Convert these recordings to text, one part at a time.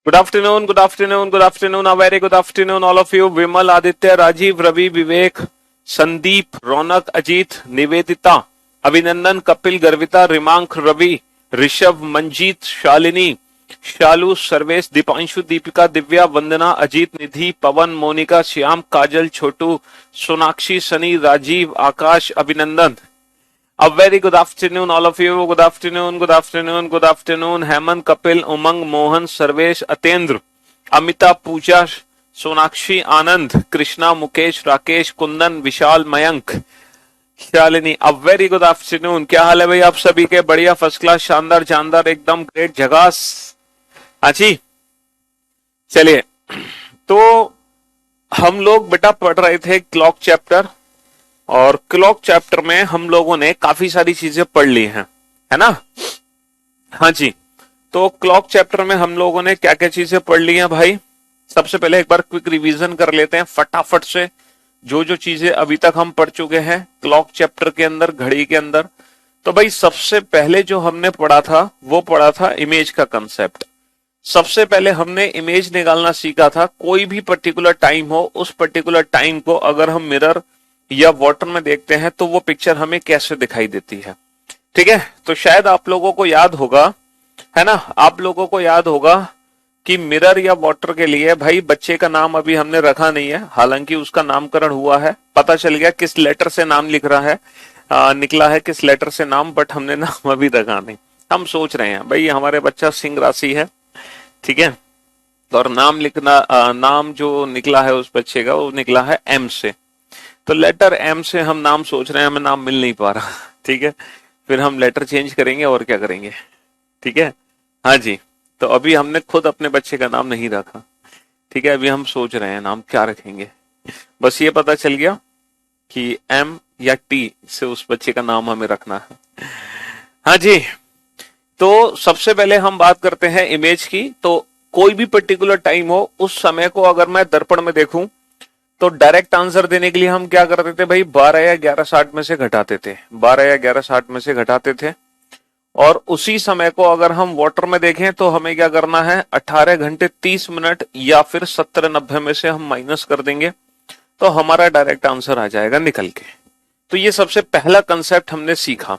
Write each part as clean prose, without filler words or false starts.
Good afternoon, good afternoon, good afternoon, a very good afternoon all of you. Vimal, Aditya, Rajeev, Ravi, Vivek, Sandeep, Raunak, Ajit, Nivedita, Abhinandan, Kapil, Garvita, रिमांक, Ravi, Rishabh, Manjeet, Shalini, शालू, सर्वेश, दीपांशु, दीपिका, दिव्या, वंदना, अजीत, निधि, पवन, मोनिका, श्याम, काजल, छोटू, सोनाक्षी, सनी, राजीव, आकाश, अभिनंदन. A very good afternoon, all of you. Good afternoon, good afternoon, good afternoon. Hemant, Kapil, Umang, Mohan, Sarvesh, Atendra, Amita, Puja, Sonakshi, Anand, Krishna, Mukesh, Rakesh, Kundan, Vishal, Mayank, Shalini. A very good afternoon. क्या हाल है भाई आप सभी के? बढ़िया, first class, शानदार, जानदार, एकदम ग्रेट, झकास. हाँ जी, चलिए. तो हम लोग बेटा पढ़ रहे थे क्लॉक चैप्टर, और क्लॉक चैप्टर में हम लोगों ने काफी सारी चीजें पढ़ ली हैं, है ना? हाँ जी. तो क्लॉक चैप्टर में हम लोगों ने क्या क्या चीजें पढ़ ली हैं भाई? सबसे पहले एक बार क्विक रिवीजन कर लेते हैं फटाफट से, जो जो चीजें अभी तक हम पढ़ चुके हैं क्लॉक चैप्टर के अंदर, घड़ी के अंदर. तो भाई सबसे पहले जो हमने पढ़ा था वो पढ़ा था इमेज का कंसेप्ट. सबसे पहले हमने इमेज निकालना सीखा था. कोई भी पर्टिकुलर टाइम हो, उस पर्टिकुलर टाइम को अगर हम मिरर या वाटर में देखते हैं तो वो पिक्चर हमें कैसे दिखाई देती है. ठीक है, तो शायद आप लोगों को याद होगा, है ना, आप लोगों को याद होगा कि मिरर या वाटर के लिए भाई बच्चे का नाम अभी हमने रखा नहीं है, हालांकि उसका नामकरण हुआ है, पता चल गया किस लेटर से नाम लिख रहा है, निकला है किस लेटर से नाम, बट हमने नाम अभी रखा नहीं. हम सोच रहे हैं भाई हमारे बच्चा सिंह राशि है, ठीक है, और नाम लिखना, नाम जो निकला है उस बच्चे का वो निकला है एम से. तो लेटर एम से हम नाम सोच रहे हैं, हमें नाम मिल नहीं पा रहा. ठीक है, फिर हम लेटर चेंज करेंगे और क्या करेंगे. ठीक है, हाँ जी. तो अभी हमने खुद अपने बच्चे का नाम नहीं रखा. ठीक है, अभी हम सोच रहे हैं नाम क्या रखेंगे. बस ये पता चल गया कि एम या टी से उस बच्चे का नाम हमें रखना है. हाँ जी. तो सबसे पहले हम बात करते हैं इमेज की. तो कोई भी पर्टिकुलर टाइम हो, उस समय को अगर मैं दर्पण में देखूं तो डायरेक्ट आंसर देने के लिए हम क्या करते थे भाई, 12 या 11:60 में से घटाते थे, 12 या 11:60 में से घटाते थे. और उसी समय को अगर हम वाटर में देखें तो हमें क्या करना है, 18 घंटे 30 मिनट या फिर 70-90 में से हम माइनस कर देंगे तो हमारा डायरेक्ट आंसर आ जाएगा निकल के. तो ये सबसे पहला कंसेप्ट हमने सीखा.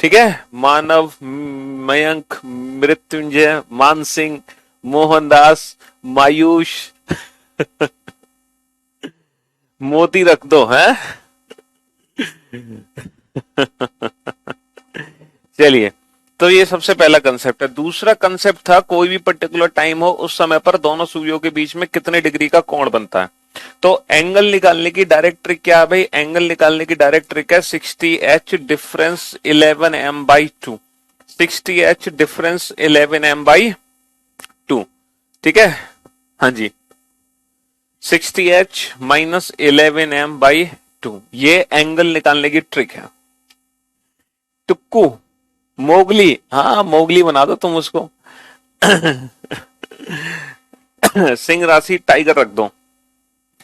ठीक है, मानव, मयंक, मृत्युंजय, मान सिंह, मोहनदास, मायूष, मोती रख दो है. चलिए, तो ये सबसे पहला कंसेप्ट है. दूसरा कंसेप्ट था कोई भी पर्टिकुलर टाइम हो, उस समय पर दोनों सूर्यों के बीच में कितने डिग्री का कोण बनता है. तो एंगल निकालने की डायरेक्ट ट्रिक क्या है भाई? एंगल निकालने की डायरेक्ट ट्रिक है 60h difference 11m/2. 60h difference 11m/2. ठीक है, हाँ जी, 60h माइनस 11m/2. ये एंगल निकालने की ट्रिक है. टुक्कू, मोगली, हाँ मोगली बना दो तुम उसको. सिंह राशि टाइगर रख दो.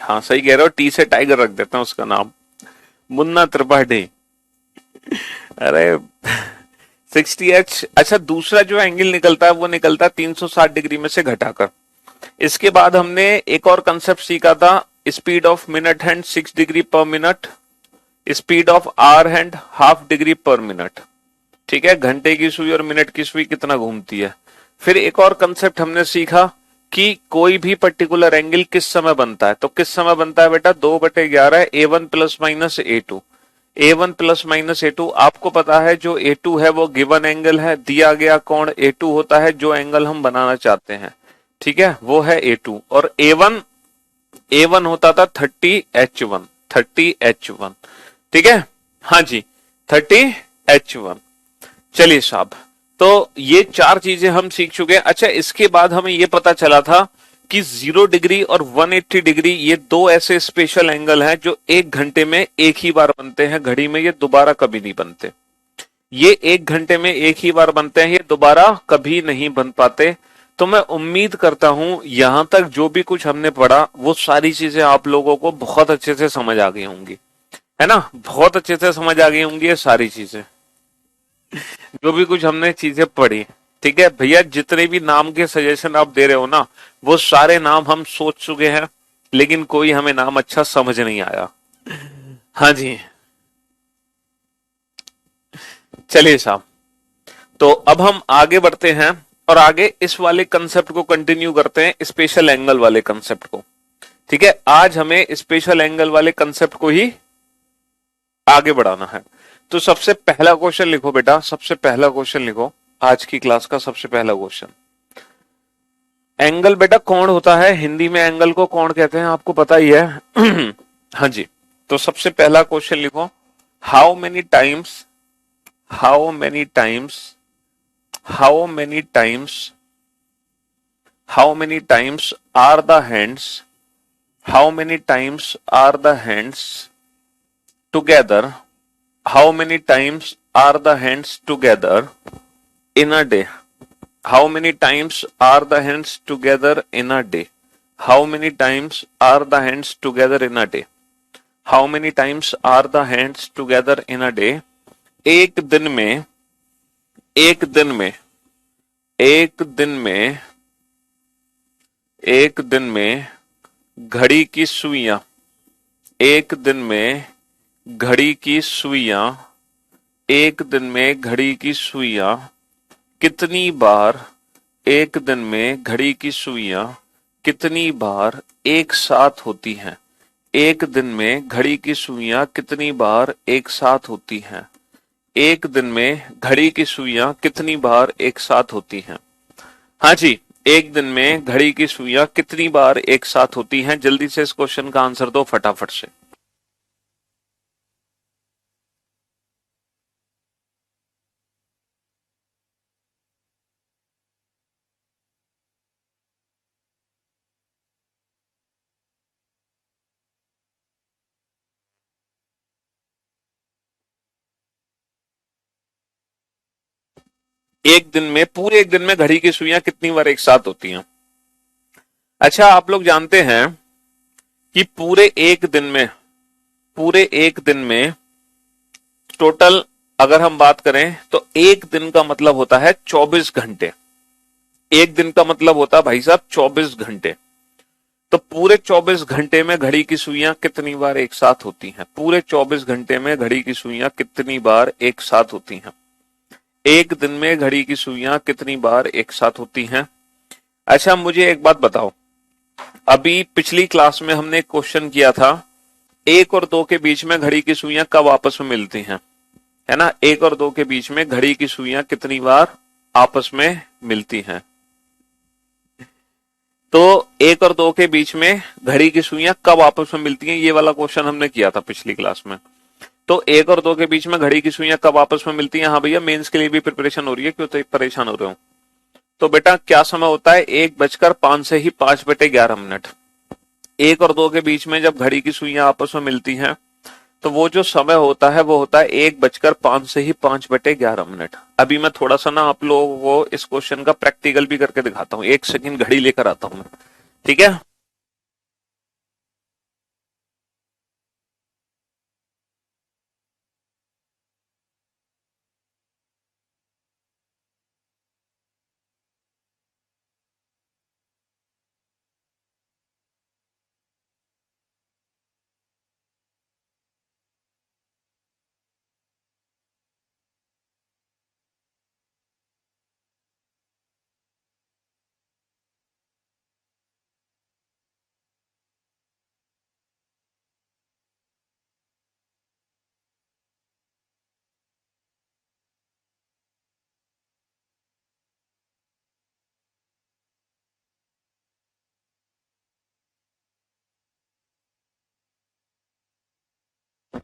हाँ सही कह रहे हो, टी से टाइगर रख देता हूं उसका नाम. मुन्ना त्रिपाठी. अरे 60h. अच्छा, दूसरा जो एंगल निकलता है वो निकलता है 360 डिग्री में से घटाकर. इसके बाद हमने एक और कंसेप्ट सीखा था, speed of minute hand 6 degree per minute, speed of hour hand 1/2 degree per minute. ठीक है, घंटे की सुई और मिनट की सुई कितना घूमती है. फिर एक और कंसेप्ट हमने सीखा कि कोई भी पर्टिकुलर एंगल किस समय बनता है. तो किस समय बनता है बेटा, 2/11 A1 plus minus A2. A1 plus minus A2 आपको पता है, जो A2 है वो गिवन एंगल है, दिया गया कोण A2 होता है जो एंगल हम बनाना चाहते हैं. ठीक है, वो है A2. और A1 होता था 30H1. 30H1. ठीक है, हाँ जी, 30H1. चलिए साहब, तो ये चार चीजें हम सीख चुके हैं. अच्छा, इसके बाद हमें ये पता चला था कि 0 डिग्री और 180 डिग्री ये दो ऐसे स्पेशल एंगल हैं जो एक घंटे में एक ही बार बनते हैं घड़ी में, ये दोबारा कभी नहीं बनते. ये एक घंटे में एक ही बार बनते हैं, ये दोबारा कभी नहीं बन पाते. तो मैं उम्मीद करता हूं यहां तक जो भी कुछ हमने पढ़ा वो सारी चीजें आप लोगों को बहुत अच्छे से समझ आ गई होंगी, है ना, बहुत अच्छे से समझ आ गई होंगी ये सारी चीजें, जो भी कुछ हमने चीजें पढ़ी. ठीक है भैया, जितने भी नाम के सजेशन आप दे रहे हो ना, वो सारे नाम हम सोच चुके हैं, लेकिन कोई हमें नाम अच्छा समझ नहीं आया। हाँ जी, चलिए साहब, तो अब हम आगे बढ़ते हैं और आगे इस वाले कंसेप्ट को कंटिन्यू करते हैं, स्पेशल एंगल वाले कंसेप्ट को। ठीक है, आज हमें स्पेशल एंगल वाले कंसेप्ट को ही आगे बढ़ाना है। तो सबसे पहला क्वेश्चन लिखो बेटा, सबसे पहला क्वेश्चन लिखो, आज की क्लास का सबसे पहला क्वेश्चन। एंगल बेटा कौन होता है, हिंदी में एंगल को कौन कहते हैं आपको पता ही है। हाँ जी, तो सबसे पहला क्वेश्चन लिखो, how many times, how many times, how many times, how many times are the hands, how many times are the hands together, how many times are the hands together in a day? How many times are the hands together in a day? How many times are the hands together in a day? How many times are the hands together in a day? एक दिन में, एक दिन में, एक दिन में, एक दिन में घड़ी की सुइयां, एक दिन में घड़ी की सुइयां, एक दिन में घड़ी की सुइयां कितनी बार, एक दिन में घड़ी की सुइयां कितनी बार एक साथ होती हैं? एक दिन में घड़ी की सुइयां कितनी बार एक साथ होती हैं? एक दिन में घड़ी की सुइयां कितनी बार एक साथ होती हैं? हाँ जी, एक दिन में घड़ी की सुइयां कितनी बार एक साथ होती हैं? जल्दी से इस क्वेश्चन का आंसर दो फटाफट से। एक दिन में, पूरे एक दिन में घड़ी की सुइयां कितनी बार एक साथ होती हैं? अच्छा, आप लोग जानते हैं कि पूरे एक दिन में, पूरे एक दिन में टोटल अगर हम बात करें तो एक दिन का मतलब होता है 24 घंटे। एक दिन का मतलब होता है भाई साहब 24 घंटे। तो पूरे 24 घंटे में घड़ी की सुइयां कितनी बार एक साथ होती हैं? पूरे 24 घंटे में घड़ी की सुइयां कितनी बार एक साथ होती हैं? एक दिन में घड़ी की सुइयां कितनी बार एक साथ होती हैं? अच्छा, मुझे एक बात बताओ, अभी पिछली क्लास में हमने क्वेश्चन किया था, एक और दो के बीच में घड़ी की सुइयां कब आपस में मिलती हैं, है ना? एक और दो के बीच में घड़ी की सुइयां कितनी बार आपस में मिलती हैं? तो एक और दो के बीच में घड़ी की सुइयां कब आपस में मिलती हैं, ये वाला क्वेश्चन हमने किया था पिछली क्लास में। तो एक और दो के बीच में घड़ी की सुइयां कब आपस में मिलती हैं? हाँ भैया, मेंस के लिए भी प्रिपरेशन हो रही है, क्यों तो परेशान हो रहे हो? तो बेटा क्या समय होता है? 1:05 से ही 5/11। एक और दो के बीच में जब घड़ी की सुइयां आपस में मिलती हैं, तो वो जो समय होता है वो होता है 1:05 से ही 5/11। अभी मैं थोड़ा सा ना आप लोगों को इस क्वेश्चन का प्रैक्टिकल भी करके दिखाता हूँ। एक सेकंड घड़ी लेकर आता हूँ मैं, ठीक है?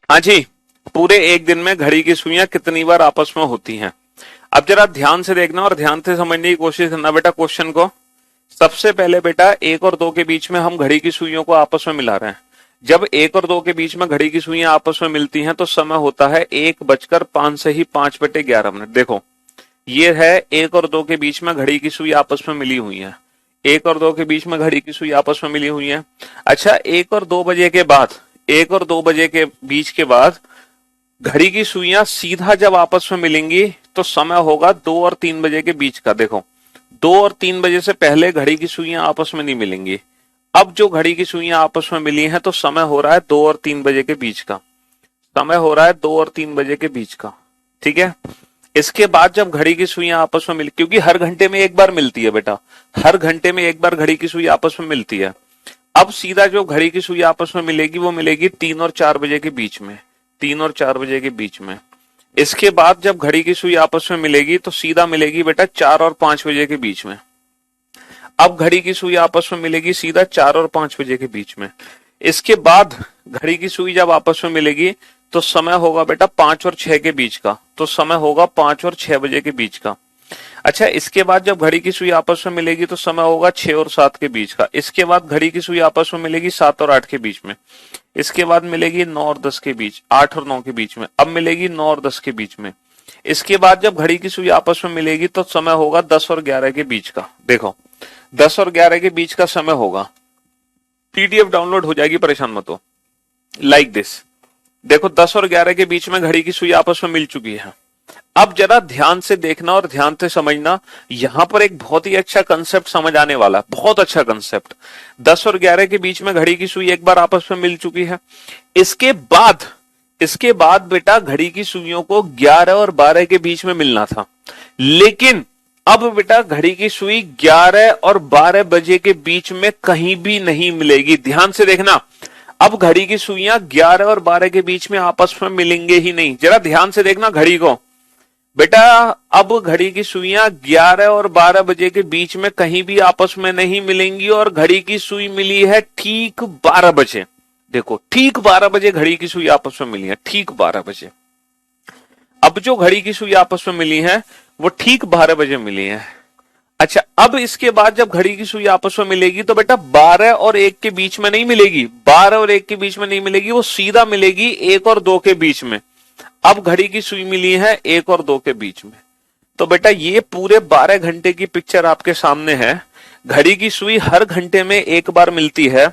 हाँ जी, पूरे एक दिन में घड़ी की सुइयां कितनी बार आपस में होती हैं? अब जरा ध्यान से देखना और ध्यान से समझने की कोशिश करना बेटा क्वेश्चन को। सबसे पहले बेटा, एक और दो के बीच में हम घड़ी की सुइयों को आपस में मिला रहे हैं। जब एक और दो के बीच में घड़ी की सुइयां आपस में मिलती हैं तो समय होता है 1:05 से ही 5/11। देखो, ये है एक और दो के बीच में घड़ी की सुई आपस में मिली हुई है। एक और दो के बीच में घड़ी की सुई आपस में मिली हुई है। अच्छा, एक और दो बजे के बाद, एक और दो बजे के बीच के बाद घड़ी की सुइयां सीधा जब आपस में मिलेंगी तो समय होगा 2 और 3 बजे के बीच का। देखो 2 और 3 बजे से पहले घड़ी की सुइयां आपस में नहीं मिलेंगी। अब जो घड़ी की सुइयां आपस में मिली हैं तो समय हो रहा है 2 और 3 बजे के बीच का। समय हो रहा है 2 और 3 बजे के बीच का, ठीक है। इसके बाद जब घड़ी की सुइयां आपस में मिल, क्योंकि हर घंटे में एक बार मिलती है बेटा, हर घंटे में एक बार घड़ी की सुई आपस में मिलती है। अब सीधा जो घड़ी की सुई आपस में मिलेगी वो मिलेगी 3 और 4 बजे के बीच में, 3 और 4 बजे के बीच में। इसके बाद जब घड़ी की सुई आपस में मिलेगी तो सीधा मिलेगी बेटा 4 और 5 बजे के बीच में। अब घड़ी की सुई आपस में मिलेगी सीधा 4 और 5 बजे के बीच में। इसके बाद घड़ी की सुई जब आपस में मिलेगी तो समय होगा बेटा 5 और 6 के बीच का, तो समय होगा 5 और 6 बजे के बीच का। अच्छा, इसके बाद जब घड़ी की सुई आपस में मिलेगी तो समय होगा 6 और 7 के बीच का। इसके बाद घड़ी की सुई आपस में मिलेगी 7 और 8 के बीच में। इसके बाद मिलेगी 9 और 10 के बीच, 8 और 9 के बीच में। अब मिलेगी 9 और 10 के बीच में। इसके बाद जब घड़ी की सुई आपस में मिलेगी तो समय होगा 10 और 11 के बीच का। देखो 10 और 11 के बीच का समय होगा। पीडीएफ डाउनलोड हो जाएगी, परेशान मत हो। लाइक दिस, देखो 10 और 11 के बीच में घड़ी की सुई आपस में मिल चुकी है। अब जरा ध्यान से देखना और ध्यान से समझना, यहां पर एक बहुत ही अच्छा कंसेप्ट समझ आने वाला है, बहुत अच्छा कंसेप्ट। 10 और 11 के बीच में घड़ी की सुई एक बार आपस में मिल चुकी है। इसके बाद बेटा घड़ी की सुइयों को 11 और 12 के बीच में मिलना था, लेकिन अब बेटा घड़ी की सुई 11 और 12 बजे के बीच में कहीं भी नहीं मिलेगी। ध्यान से देखना, अब घड़ी की सुइयां 11 और 12 के बीच में आपस में मिलेंगे ही नहीं। जरा ध्यान से देखना घड़ी को बेटा, अब घड़ी की सुइयां 11 और 12 बजे के बीच में कहीं भी आपस में नहीं मिलेंगी और घड़ी की सुई मिली है ठीक 12 बजे। देखो ठीक 12 बजे घड़ी की सुई आपस में मिली है, ठीक 12 बजे। अब जो घड़ी की सुई आपस में मिली है वो ठीक 12 बजे मिली है। अच्छा, अब इसके बाद जब घड़ी की सुई आपस में मिलेगी तो बेटा 12 और 1 के बीच में नहीं मिलेगी, 12 और 1 के बीच में नहीं मिलेगी, वो सीधा मिलेगी 1 और 2 के बीच में। अब घड़ी की सुई मिली है 1 और 2 के बीच में। तो बेटा ये पूरे 12 घंटे की पिक्चर आपके सामने है। घड़ी की सुई हर घंटे में एक बार मिलती है,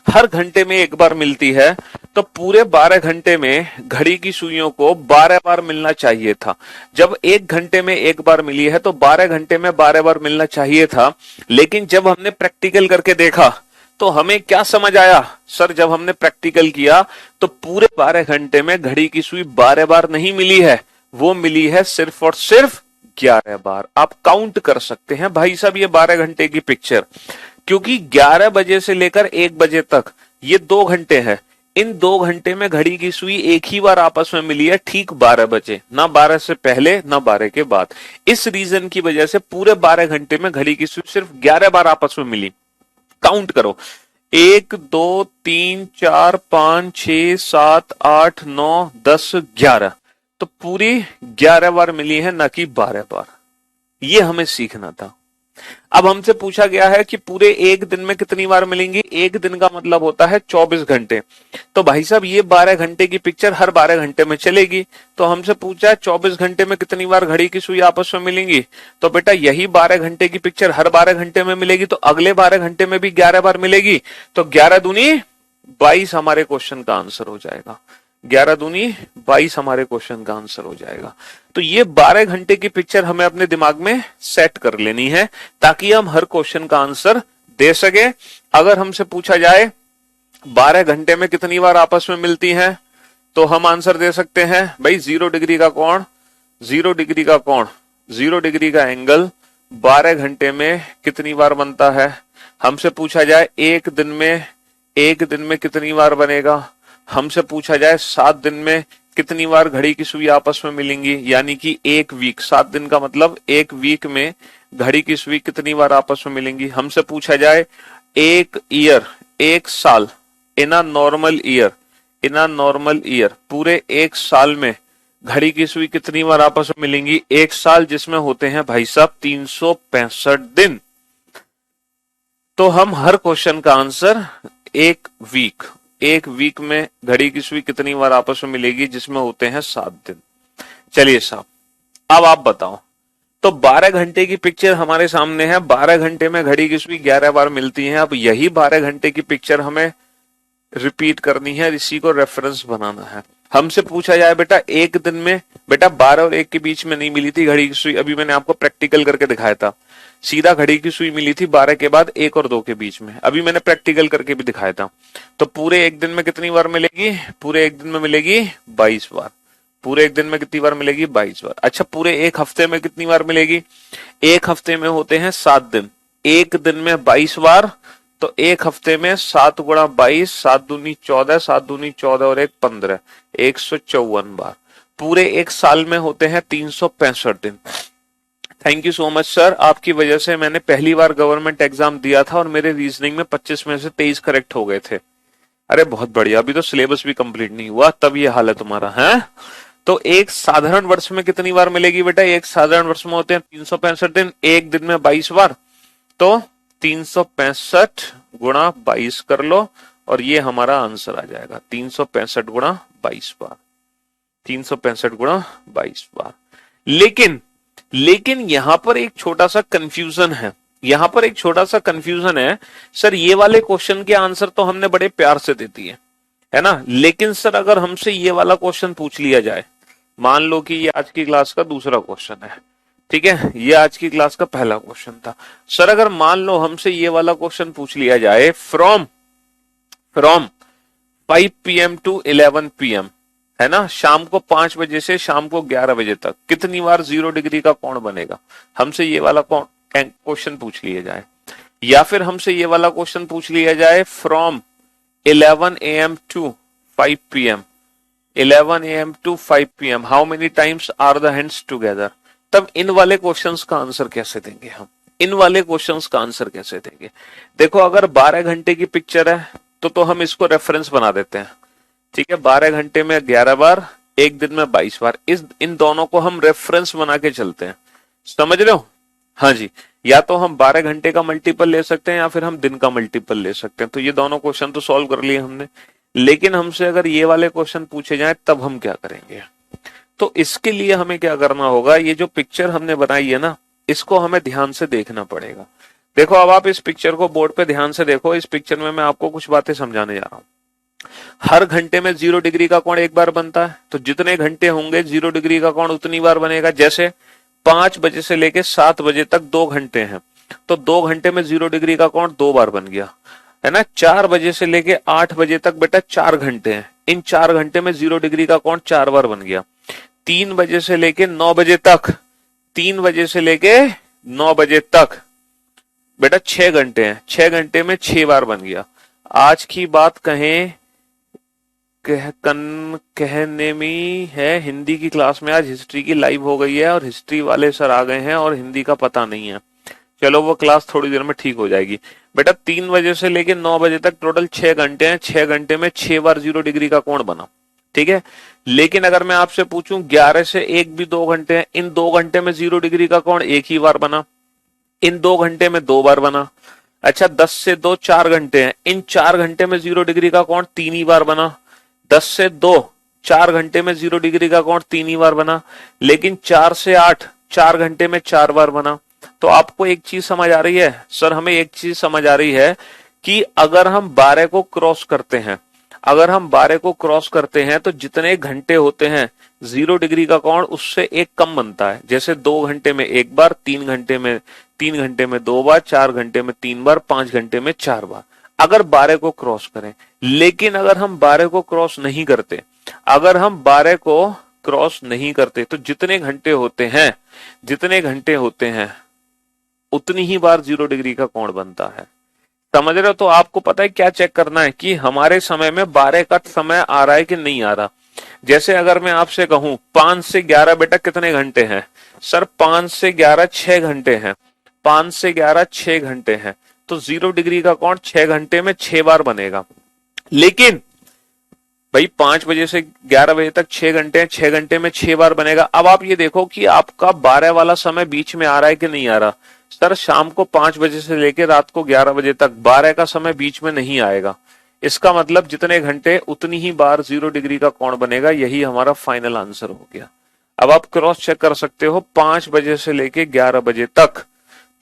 हर घंटे में एक बार मिलती है, तो पूरे 12 घंटे में घड़ी की सुइयों को 12 बार मिलना चाहिए था। जब 1 घंटे में एक बार मिली है तो 12 घंटे में 12 बार मिलना चाहिए था। लेकिन जब हमने प्रैक्टिकल करके देखा तो हमें क्या समझ आया सर, जब हमने प्रैक्टिकल किया तो पूरे 12 घंटे में घड़ी की सुई 12 बार नहीं मिली है, वो मिली है सिर्फ और सिर्फ 11 बार। आप काउंट कर सकते हैं भाई साहब ये 12 घंटे की पिक्चर, क्योंकि 11 बजे से लेकर 1 बजे तक ये 2 घंटे हैं। इन 2 घंटे में घड़ी की सुई एक ही बार आपस में मिली है, ठीक 12 बजे, ना 12 से पहले ना 12 के बाद। इस रीजन की वजह से पूरे 12 घंटे में घड़ी की सुई सिर्फ 11 बार आपस में मिली। काउंट करो, 1 2 3 4 5 6 7 8 9 10 11, तो पूरी 11 बार मिली है, ना कि 12 बार। ये हमें सीखना था। अब हमसे पूछा गया है कि पूरे एक दिन में कितनी बार मिलेंगी। एक दिन का मतलब होता है 24 घंटे। तो भाई साहब ये 12 घंटे की पिक्चर हर 12 घंटे में चलेगी। तो हमसे पूछा है 24 घंटे में कितनी बार घड़ी की सुई आपस में मिलेंगी। तो बेटा यही 12 घंटे की पिक्चर हर 12 घंटे में मिलेगी, तो अगले 12 घंटे में भी 11 बार मिलेगी। तो 11 दूनी 22 हमारे क्वेश्चन का आंसर हो जाएगा। 11 दूनी 22 हमारे क्वेश्चन का आंसर हो जाएगा। तो ये 12 घंटे की पिक्चर हमें अपने दिमाग में सेट कर लेनी है ताकि हम हर क्वेश्चन का आंसर दे सके। अगर हमसे पूछा जाए 12 घंटे में कितनी बार आपस में मिलती हैं, तो हम आंसर दे सकते हैं भाई 0 डिग्री का कोण, 0 डिग्री का कोण, 0 डिग्री का एंगल 12 घंटे में कितनी बार बनता है। हमसे पूछा जाए एक दिन में कितनी बार बनेगा। हमसे पूछा जाए 7 दिन में कितनी बार घड़ी की सुई आपस में मिलेंगी, यानी कि 1 वीक, 7 दिन का मतलब 1 वीक में घड़ी की सुई कितनी बार आपस में मिलेंगी। हमसे पूछा जाए 1 ईयर, 1 साल, इन अ नॉर्मल ईयर, पूरे 1 साल में घड़ी की सुई कितनी बार आपस में मिलेंगी। 1 साल जिसमें होते हैं भाई साहब 365 दिन। तो हम हर क्वेश्चन का आंसर 1 वीक में घड़ी की सुई कितनी बार आपस में मिलेगी, जिसमें होते हैं 7 दिन। चलिए साहब, अब आप बताओ। तो 12 घंटे की पिक्चर हमारे सामने है। 12 घंटे में घड़ी की सुई 11 बार मिलती है। अब यही 12 घंटे की पिक्चर हमें रिपीट करनी है, इसी को रेफरेंस बनाना है। हमसे पूछा जाए बेटा एक दिन में, बेटा 12 और 1 के बीच में नहीं मिली थी घड़ी की सुई, अभी मैंने आपको प्रैक्टिकल करके दिखाया था, सीधा घड़ी की सुई मिली थी 12 के बाद 1 और 2 के बीच में, अभी मैंने प्रैक्टिकल करके भी दिखाया था। तो पूरे एक दिन में कितनी बार मिलेगी? पूरे एक दिन में मिलेगी 22 बार। पूरे एक दिन में कितनी बार मिलेगी? 22 बार। अच्छा पूरे एक हफ्ते में कितनी बार मिलेगी? एक हफ्ते में होते हैं 7 दिन, एक दिन में 22 बार, तो एक हफ्ते में 7 गुणा 22, 7 दूनी 14, 7 दूनी 14 और 1 15, 154 बार। पूरे एक साल में होते हैं 365 दिन। Thank you so much sir, आपकी वजह से मैंने पहली बार गवर्नमेंट एग्जाम दिया था और मेरे रीजनिंग में 25 में से 23 करेक्ट हो गए थे। अरे बहुत बढ़िया, अभी तो सिलेबस भी कंप्लीट नहीं हुआ तब ये हाल है तुम्हारा है। तो एक साधारण वर्ष में कितनी बार मिलेगी बेटा? एक साधारण वर्ष में होते हैं 365 दिन, एक दिन में 22 बार, तो 365 गुणा 22 कर लो और ये हमारा आंसर आ जाएगा 365 गुणा 22 बार, 365 गुणा 22 बार। लेकिन यहां पर एक छोटा सा कंफ्यूजन है, यहां पर एक छोटा सा कंफ्यूजन है सर, ये वाले क्वेश्चन के आंसर तो हमने बड़े प्यार से दे दिए है ना, लेकिन सर अगर हमसे ये वाला क्वेश्चन पूछ लिया जाए, मान लो कि ये आज की क्लास का दूसरा क्वेश्चन है, ठीक है, ये आज की क्लास का पहला क्वेश्चन था। सर अगर मान लो हमसे ये वाला क्वेश्चन पूछ लिया जाए फ्रॉम 5 PM टू 11 PM, है ना, शाम को 5 बजे से शाम को 11 बजे तक कितनी बार 0 डिग्री का कोण बनेगा? हमसे ये वाला क्वेश्चन पूछ लिया जाए, या फिर हमसे ये वाला क्वेश्चन पूछ लिया जाए from 11 AM to 5 PM, 11 AM to 5 PM, how many times are the hands together, तब इन वाले क्वेश्चंस का आंसर कैसे देंगे हम? इन वाले क्वेश्चंस का आंसर कैसे देंगे? देखो अगर 12 घंटे की पिक्चर है तो हम इसको रेफरेंस बना देते हैं, ठीक है, 12 घंटे में 11 बार, एक दिन में 22 बार, इन दोनों को हम रेफरेंस बना के चलते हैं, समझ रहे हो? हाँ जी, या तो हम 12 घंटे का मल्टीपल ले सकते हैं या फिर हम दिन का मल्टीपल ले सकते हैं। तो ये दोनों क्वेश्चन तो सॉल्व कर लिए हमने, लेकिन हमसे अगर ये वाले क्वेश्चन पूछे जाए तब हम क्या करेंगे? तो इसके लिए हमें क्या करना होगा, ये जो पिक्चर हमने बनाई है ना, इसको हमें ध्यान से देखना पड़ेगा। देखो अब आप इस पिक्चर को बोर्ड पे ध्यान से देखो, इस पिक्चर में मैं आपको कुछ बातें समझाने जा रहा हूं। हर घंटे में 0 डिग्री का कोण एक बार बनता है, तो जितने घंटे होंगे 0 डिग्री का कोण उतनी बार बनेगा। जैसे 5 बजे से लेके 7 बजे तक 2 घंटे हैं, तो 2 घंटे में 0 डिग्री का कोण 2 बार बन गया, है ना। 4 बजे से लेके 8 बजे तक बेटा 4 घंटे हैं, इन 4 घंटे में 0 डिग्री का कोण 4 बार बन गया। 3 बजे से लेके 9 बजे तक, 3 बजे से लेके 9 बजे तक बेटा 6 घंटे हैं, 6 घंटे में 6 बार बन गया। आज की बात कहें कहने में है, हिंदी की क्लास में आज हिस्ट्री की लाइव हो गई है और हिस्ट्री वाले सर आ गए हैं और हिंदी का पता नहीं है। चलो वो क्लास थोड़ी देर में ठीक हो जाएगी। बेटा 3 बजे से लेके 9 बजे तक टोटल 6 घंटे हैं, 6 घंटे में 6 बार 0 डिग्री का कोण बना, ठीक है। लेकिन अगर मैं आपसे पूछूं 11 से 1 भी 2 घंटे हैं, इन 2 घंटे में 0 डिग्री का कोण एक ही बार बना, इन 2 घंटे में 2 बार बना। अच्छा 10 से 2 4 घंटे हैं, इन 4 घंटे में 0 डिग्री का कोण 3 ही बार बना। 10 से 2 4 घंटे में 0 डिग्री का कोण 3 ही बार बना, लेकिन 4 से 8 4 घंटे में 4 बार बना। तो आपको एक चीज समझ आ रही है सर, हमें एक चीज समझ आ रही है कि अगर हम 12 को क्रॉस करते हैं, अगर हम 12 को क्रॉस करते हैं तो जितने घंटे होते हैं 0 डिग्री का कोण उससे एक कम बनता है। जैसे 2 घंटे में 1 बार, 3 घंटे में 2 बार, 4 घंटे में 3 बार, 5 घंटे में 4 बार, अगर 12 को क्रॉस करें। लेकिन अगर हम 12 को क्रॉस नहीं करते, अगर हम 12 को क्रॉस नहीं करते तो जितने घंटे होते हैं उतनी ही बार 0 डिग्री का कोण बनता है। समझ रहे हो? तो आपको पता है क्या चेक करना है कि हमारे समय में 12 का समय आ रहा है कि नहीं आ रहा। जैसे अगर मैं आपसे कहूं 5 से 11 बेटा कितने घंटे हैं? सर 5 से 11 6 घंटे हैं, 5 से 11 6 घंटे हैं, तो 0 डिग्री का कोण 6 घंटे में 6 बार बनेगा। लेकिन भाई 5 बजे से 11 बजे तक 6 घंटे हैं, 6 घंटे में 6 बार बनेगा। अब आप ये देखो कि आपका 12 वाला समय बीच में आ रहा है कि नहीं आ रहा। सर शाम को 5 बजे से लेकर रात को 11 बजे तक 12 का समय बीच में नहीं आएगा। इसका मतलब जितने घंटे उतनी ही बार 0 डिग्री का कोण बनेगा। यही हमारा फाइनल आंसर हो गया। अब आप क्रॉस चेक कर सकते हो, 5 बजे से लेके 11 बजे तक,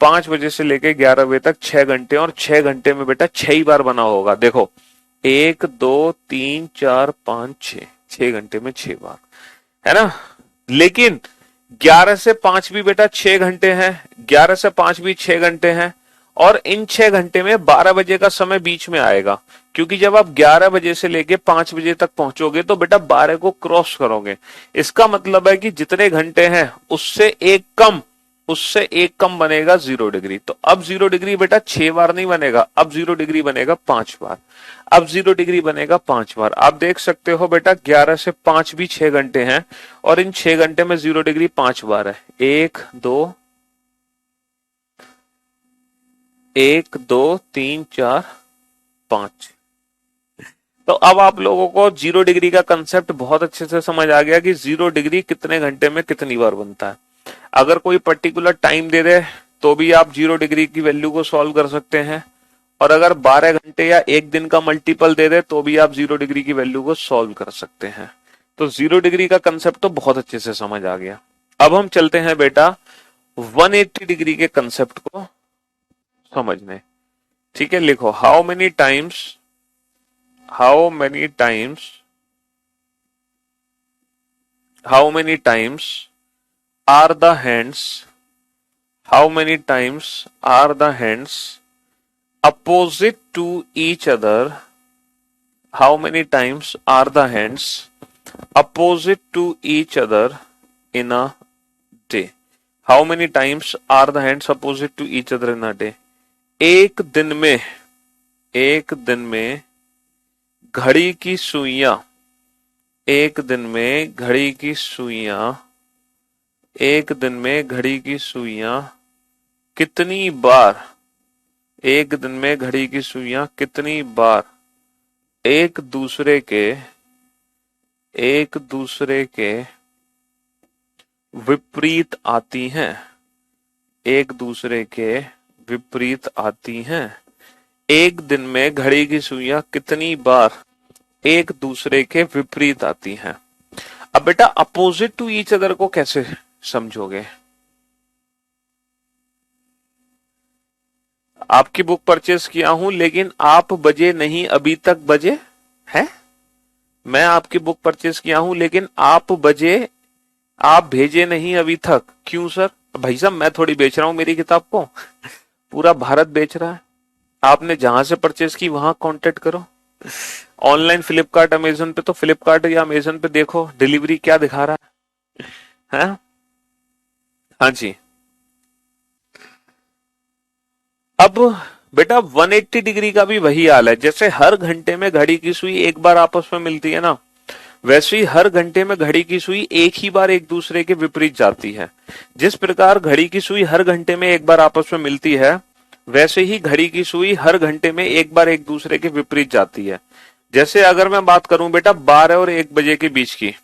5 बजे से लेके 11 बजे तक 6 घंटे, और 6 घंटे में बेटा 6 ही बार बना होगा। देखो 1 2 3 4 5 6, 6 घंटे में 6 बार, है ना। लेकिन 11 से 5 भी बेटा 6 घंटे हैं, 11 से 5 भी 6 घंटे हैं, और इन 6 घंटे में 12 बजे का समय बीच में आएगा, क्योंकि जब आप 11 बजे से लेके 5 बजे तक पहुंचोगे तो बेटा 12 को क्रॉस करोगे। इसका मतलब है कि जितने घंटे हैं उससे एक कम बनेगा 0 डिग्री। तो अब 0 डिग्री बेटा 6 बार नहीं बनेगा, अब 0 डिग्री बनेगा 5 बार। अब 0 डिग्री बनेगा 5 बार। आप देख सकते हो बेटा 11 से 5 भी 6 घंटे हैं, और इन 6 घंटे में 0 डिग्री 5 बार है। 1 2 1 2 3 4 5। तो अब आप लोगों को 0 डिग्री का कंसेप्ट बहुत अच्छे से समझ आ गया कि 0 डिग्री कितने घंटे में कितनी बार बनता है। अगर कोई पर्टिकुलर टाइम दे दे तो भी आप 0 डिग्री की वैल्यू को सॉल्व कर सकते हैं, और अगर 12 घंटे या एक दिन का मल्टीपल दे दे तो भी आप 0 डिग्री की वैल्यू को सॉल्व कर सकते हैं। तो 0 डिग्री का कंसेप्ट तो बहुत अच्छे से समझ आ गया। अब हम चलते हैं बेटा 180 डिग्री के कंसेप्ट को समझने। ठीक है, लिखो how many times are the hands opposite to each other? How many times are the hands opposite to each other in a day? How many times are the hands opposite to each other in a day? एक दिन में घड़ी की सुइयां कितनी बार एक दूसरे के विपरीत आती हैं? एक दिन में घड़ी की सुइयां कितनी बार एक दूसरे के विपरीत आती हैं? अब बेटा अपोजिट टू ईच अदर को कैसे समझोगे? आपकी बुक परचेस किया हूं लेकिन आप बजे नहीं, अभी तक बजे हैं। मैं आपकी बुक परचेस किया हूं लेकिन आप भेजे नहीं अभी तक। क्यों सर? भाई साहब मैं थोड़ी बेच रहा हूं मेरी किताब को, पूरा भारत बेच रहा है। आपने जहां से परचेस की वहां कांटेक्ट करो। ऑनलाइन फ्लिपकार्ट अमेजन पे, तो फ्लिपकार्ट या अमेजन पे देखो डिलीवरी क्या दिखा रहा है? हाँ जी। अब बेटा 180 डिग्री का भी वही हाल है। जैसे हर घंटे में घड़ी की सुई एक बार आपस में मिलती है ना, वैसे ही हर घंटे में घड़ी की सुई एक ही बार एक दूसरे के विपरीत जाती है। जिस प्रकार घड़ी की सुई हर घंटे में एक बार आपस में मिलती है, वैसे ही घड़ी की सुई हर घंटे में एक बार एक दूसरे के विपरीत जाती है। जैसे अगर मैं बात करूं बेटा 12 और 1 बजे के बीच की,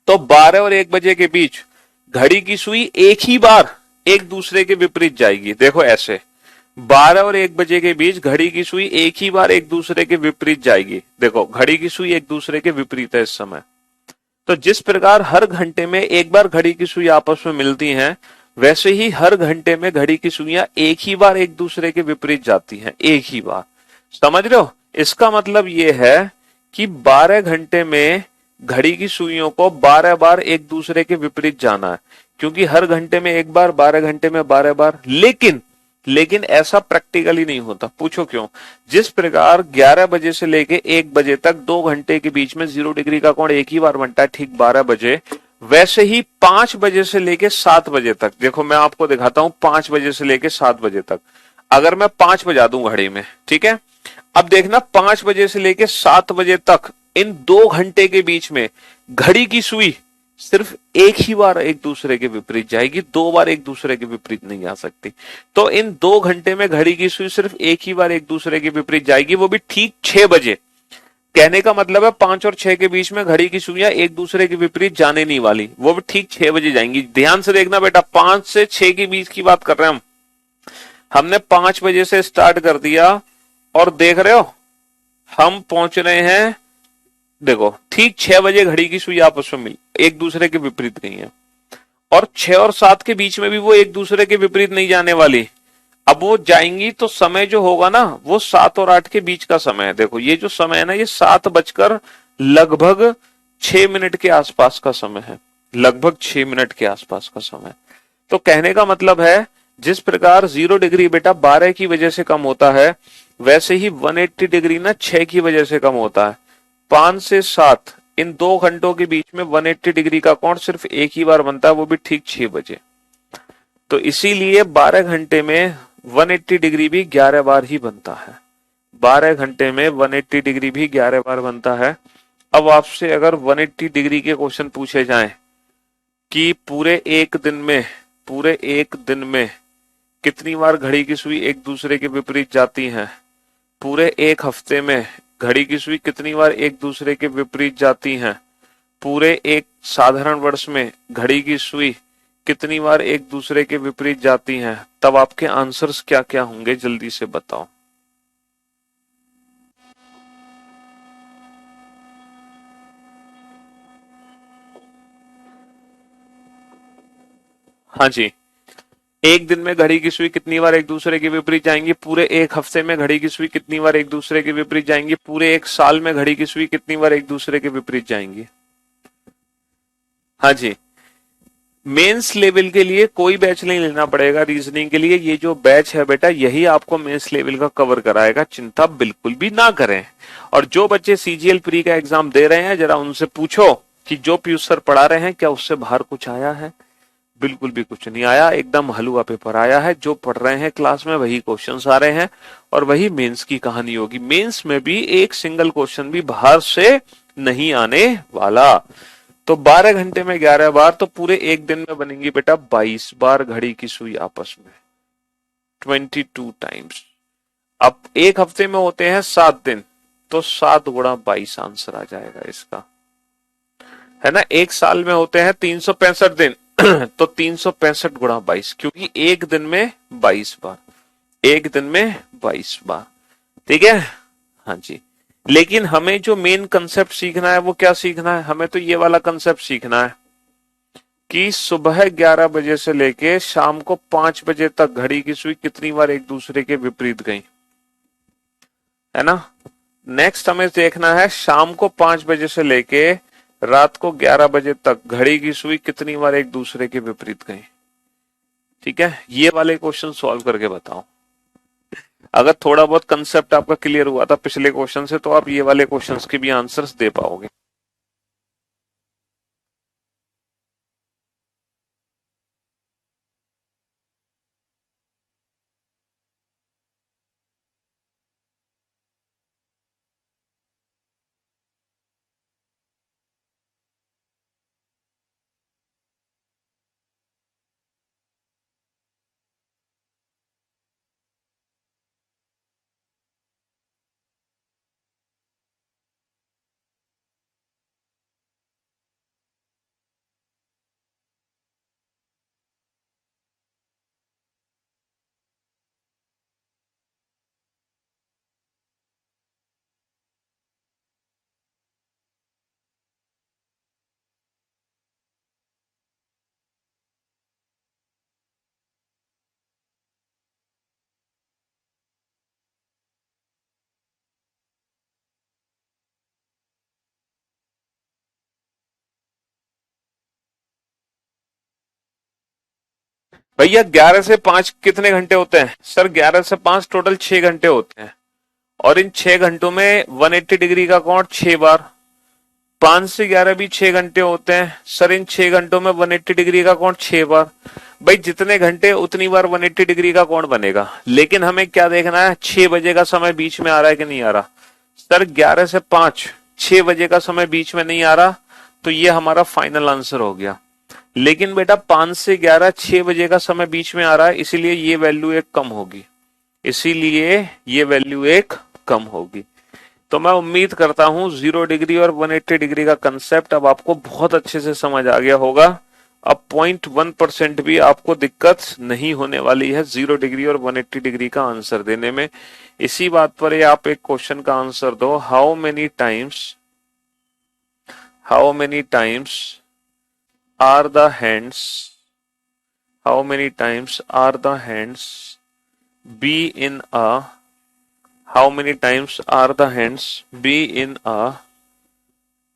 तो 12 और 1 बजे के बीच घड़ी की सुई एक ही बार एक दूसरे के विपरीत जाएगी। देखो ऐसे 12 और 1 बजे के बीच घड़ी की सुई एक ही बार एक दूसरे के विपरीत जाएगी। देखो घड़ी की सुई एक दूसरे के विपरीत है इस समय। तो जिस प्रकार हर घंटे में एक बार घड़ी की सुई आपस में मिलती हैं, वैसे ही हर घंटे में घड़ी की सुइयां एक ही बार एक दूसरे के विपरीत जाती हैं, एक ही बार। समझ रहे हो? इसका मतलब यह है कि 12 घंटे में घड़ी की सुइयों को 12 बार एक दूसरे के विपरीत जाना है, क्योंकि हर घंटे में एक बार, 12 घंटे में 12 बार। लेकिन ऐसा प्रैक्टिकली नहीं होता। पूछो क्यों? जिस प्रकार 11 बजे से लेके 1 बजे तक 2 घंटे के बीच में 0 डिग्री का कोण एक ही बार बनता है, ठीक 12 बजे, वैसे ही 5 बजे से लेके 7 बजे तक, देखो मैं आपको दिखाता हूं 5 बजे से लेके 7 बजे तक, अगर मैं 5 बजा दूं घड़ी में, ठीक है, अब देखना 5 बजे से लेके 7 बजे तक इन 2 घंटे के बीच में घड़ी की सुई सिर्फ एक ही बार एक दूसरे के विपरीत जाएगी, 2 बार एक दूसरे के विपरीत नहीं जा सकती। तो इन 2 घंटे में घड़ी की सुई सिर्फ एक ही बार एक दूसरे के विपरीत जाएगी, वो भी ठीक 6 बजे। कहने का मतलब है 5 और 6 के बीच में घड़ी की सुइयां एक दूसरे के विपरीत जाने नहीं वाली, वो भी ठीक 6 बजे जाएंगी। ध्यान से देखना बेटा, 5 से 6 के बीच की बात कर रहे हैं हमने 5 बजे से स्टार्ट कर दिया और देख रहे हो हम पहुंच रहे हैं, देखो ठीक 6 बजे घड़ी की सुई आपस में मिली, एक दूसरे के विपरीत नहीं है, और 6 और 7 के बीच में भी वो एक दूसरे के विपरीत नहीं जाने वाली। अब वो जाएंगी तो समय जो होगा ना वो 7 और 8 के बीच का समय है। देखो ये जो समय है ना, ये 7 बजकर लगभग 6 मिनट के आसपास का समय है, लगभग 6 मिनट के आसपास का समय। तो कहने का मतलब है जिस प्रकार 0 डिग्री बेटा 12 की वजह से कम होता है, वैसे ही 180 डिग्री ना 6 की वजह से कम होता है। 5 से 7 इन 2 घंटों के बीच में 180 डिग्री का कोण सिर्फ एक ही बार बनता है, वो भी ठीक 6 बजे। तो इसीलिए 12 घंटे में 180 डिग्री भी 11 बार ही बनता है। 12 घंटे में 180 डिग्री भी 11 बार बनता है। अब आपसे अगर 180 डिग्री के क्वेश्चन पूछे जाएं कि पूरे एक दिन में कितनी बार घड़ी की सुई एक दूसरे के विपरीत जाती है, पूरे एक हफ्ते में घड़ी की सुई कितनी बार एक दूसरे के विपरीत जाती हैं, पूरे एक साधारण वर्ष में घड़ी की सुई कितनी बार एक दूसरे के विपरीत जाती हैं, तब आपके आंसर्स क्या क्या होंगे जल्दी से बताओ। हाँ जी, एक दिन में घड़ी की सुई कितनी बार एक दूसरे के विपरीत जाएंगी, पूरे एक हफ्ते में घड़ी की सुई कितनी बार एक दूसरे के विपरीत जाएंगी, पूरे एक साल में घड़ी की सुई कितनी बार एक दूसरे के विपरीत जाएंगी। हाँ जी, मेंस लेवल के लिए कोई बैच नहीं लेना पड़ेगा रीजनिंग के लिए, ये जो बैच है बेटा यही आपको मेंस लेवल का कवर कराएगा, चिंता बिल्कुल भी ना करें। और जो बच्चे सीजीएल प्री का एग्जाम दे रहे हैं जरा उनसे पूछो कि जो पीयूष सर पढ़ा रहे हैं क्या उससे बाहर कुछ आया है। बिल्कुल भी कुछ नहीं आया, एकदम हलवा पेपर आया है। जो पढ़ रहे हैं क्लास में वही क्वेश्चंस आ रहे हैं और वही मेंस की कहानी होगी। मेंस में भी एक सिंगल क्वेश्चन भी बाहर से नहीं आने वाला। तो 12 घंटे में 11 बार, तो पूरे एक दिन में बनेंगी बेटा 22 बार घड़ी की सुई आपस में, 22 टाइम्स। अब एक हफ्ते में होते हैं 7 दिन, तो 7 गुणा 22 आंसर आ जाएगा इसका, है ना। एक साल में होते हैं 365 दिन तो 365 गुणा 22, क्योंकि एक दिन में 22 बार, एक दिन में 22 बार। ठीक है, हाँ जी। लेकिन हमें जो मेन कंसेप्ट सीखना है वो क्या सीखना है, हमें तो ये वाला कंसेप्ट सीखना है कि सुबह 11 बजे से लेके शाम को 5 बजे तक घड़ी की सुई कितनी बार एक दूसरे के विपरीत गई, है ना। नेक्स्ट हमें देखना है शाम को 5 बजे से लेके रात को 11 बजे तक घड़ी की सुई कितनी बार एक दूसरे के विपरीत गई। ठीक है, ये वाले क्वेश्चन सॉल्व करके बताओ। अगर थोड़ा बहुत कंसेप्ट आपका क्लियर हुआ था पिछले क्वेश्चन से तो आप ये वाले क्वेश्चंस के भी आंसर्स दे पाओगे। भैया 11 से 5 कितने घंटे होते हैं सर, 11 से 5 टोटल 6 घंटे होते हैं, और इन 6 घंटों में 180 डिग्री का कोण 6 बार, 5 से 11 भी 6 घंटे होते हैं सर, इन 6 घंटों में 180 डिग्री का कोण 6 बार। भाई जितने घंटे उतनी बार 180 डिग्री का कोण बनेगा, लेकिन हमें क्या देखना है 6 बजे का समय बीच में आ रहा है कि नहीं आ रहा। सर 11 से 5 6 बजे का समय बीच में नहीं आ रहा, तो ये हमारा फाइनल आंसर हो गया। लेकिन बेटा 5 से 11 6 बजे का समय बीच में आ रहा है, इसीलिए ये वैल्यू एक कम होगी, इसीलिए ये वैल्यू एक कम होगी। तो मैं उम्मीद करता हूं 0 डिग्री और 180 डिग्री का कंसेप्ट अब आपको बहुत अच्छे से समझ आ गया होगा। अब 0.1% भी आपको दिक्कत नहीं होने वाली है 0 डिग्री और 180 डिग्री का आंसर देने में। इसी बात पर ये आप एक क्वेश्चन का आंसर दो, how many times are the hands be in a, how many times are the hands be in a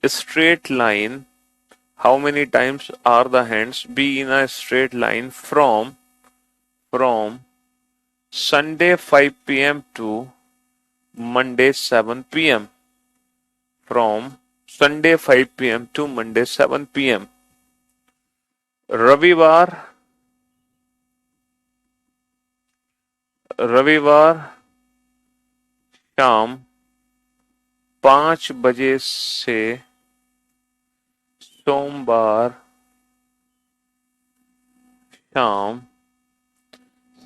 straight line? How many times are the hands be in a straight line from Sunday 5 p.m. to Monday 7 p.m. From Sunday 5 p.m. to Monday 7 p.m. रविवार शाम 5 बजे से सोमवार शाम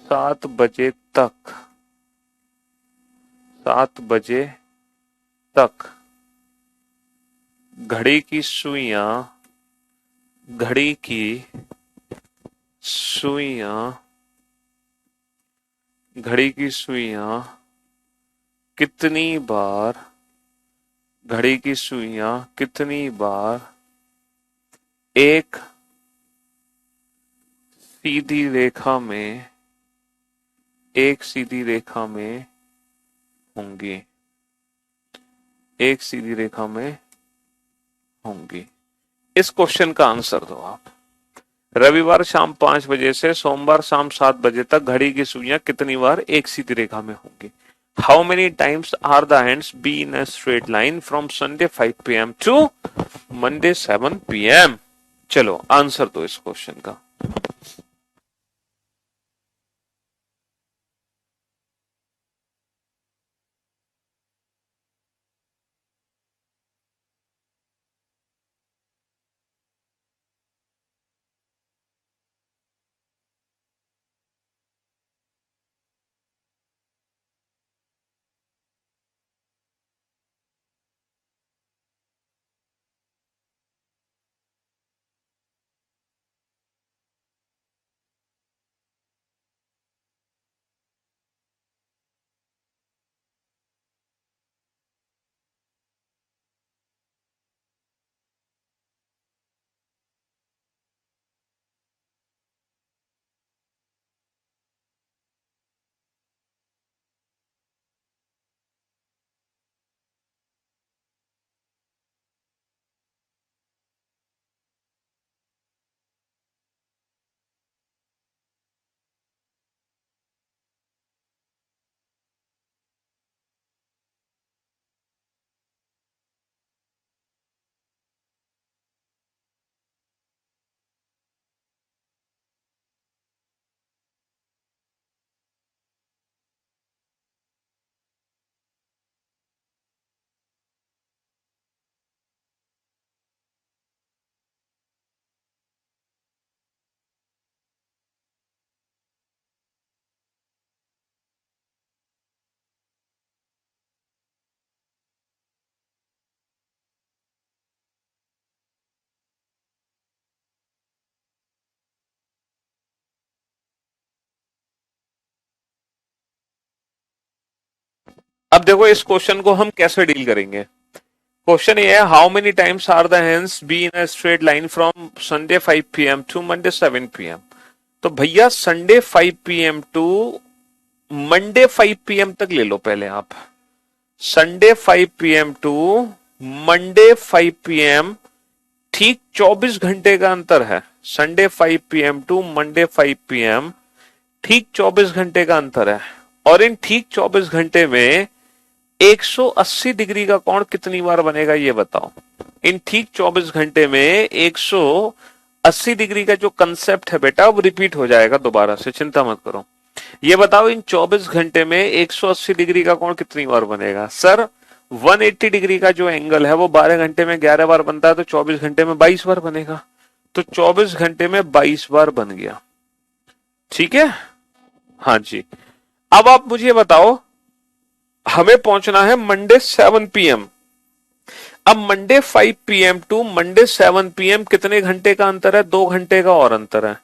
7 बजे तक 7 बजे तक घड़ी की सुइयां कितनी बार एक सीधी रेखा में होंगी इस क्वेश्चन का आंसर दो आप। रविवार शाम 5 बजे से सोमवार शाम 7 बजे तक घड़ी की सुइयां कितनी बार एक सीधी रेखा में होंगी? How many times are the hands be in a straight line from Sunday 5 p.m. To Monday 7 p.m. चलो आंसर दो इस क्वेश्चन का। अब देखो इस क्वेश्चन को हम कैसे डील करेंगे। क्वेश्चन ये है, how many times are the hands be in a straight line from Sunday 5 p.m. To Monday 7 p.m. तो भैया Sunday 5 p.m. To Monday 5 p.m. तक ले लो पहले आप। Sunday 5 p.m. To Monday 5 p.m. ठीक 24 घंटे का अंतर है। Sunday 5 p.m. To Monday 5 p.m. ठीक 24 घंटे का अंतर है। और इन ठीक 24 घंटे में 180 डिग्री का कोण कितनी बार बनेगा ये बताओ। इन ठीक 24 घंटे में 180 डिग्री का जो कंसेप्ट है बेटा वो रिपीट हो जाएगा दोबारा से, चिंता मत करो। ये बताओ इन 24 घंटे में 180 डिग्री का कोण कितनी बार बनेगा? सर 180 डिग्री का जो एंगल है वो 12 घंटे में 11 बार बनता है, तो 24 घंटे में 22 बार बनेगा। तो 24 घंटे में 22 बार बन गया, ठीक है। हाँ जी, अब आप मुझे बताओ, हमें पहुंचना है मंडे 7 p.m. अब Monday 5 p.m. To Monday 7 p.m. कितने घंटे का अंतर है? 2 घंटे का और अंतर है।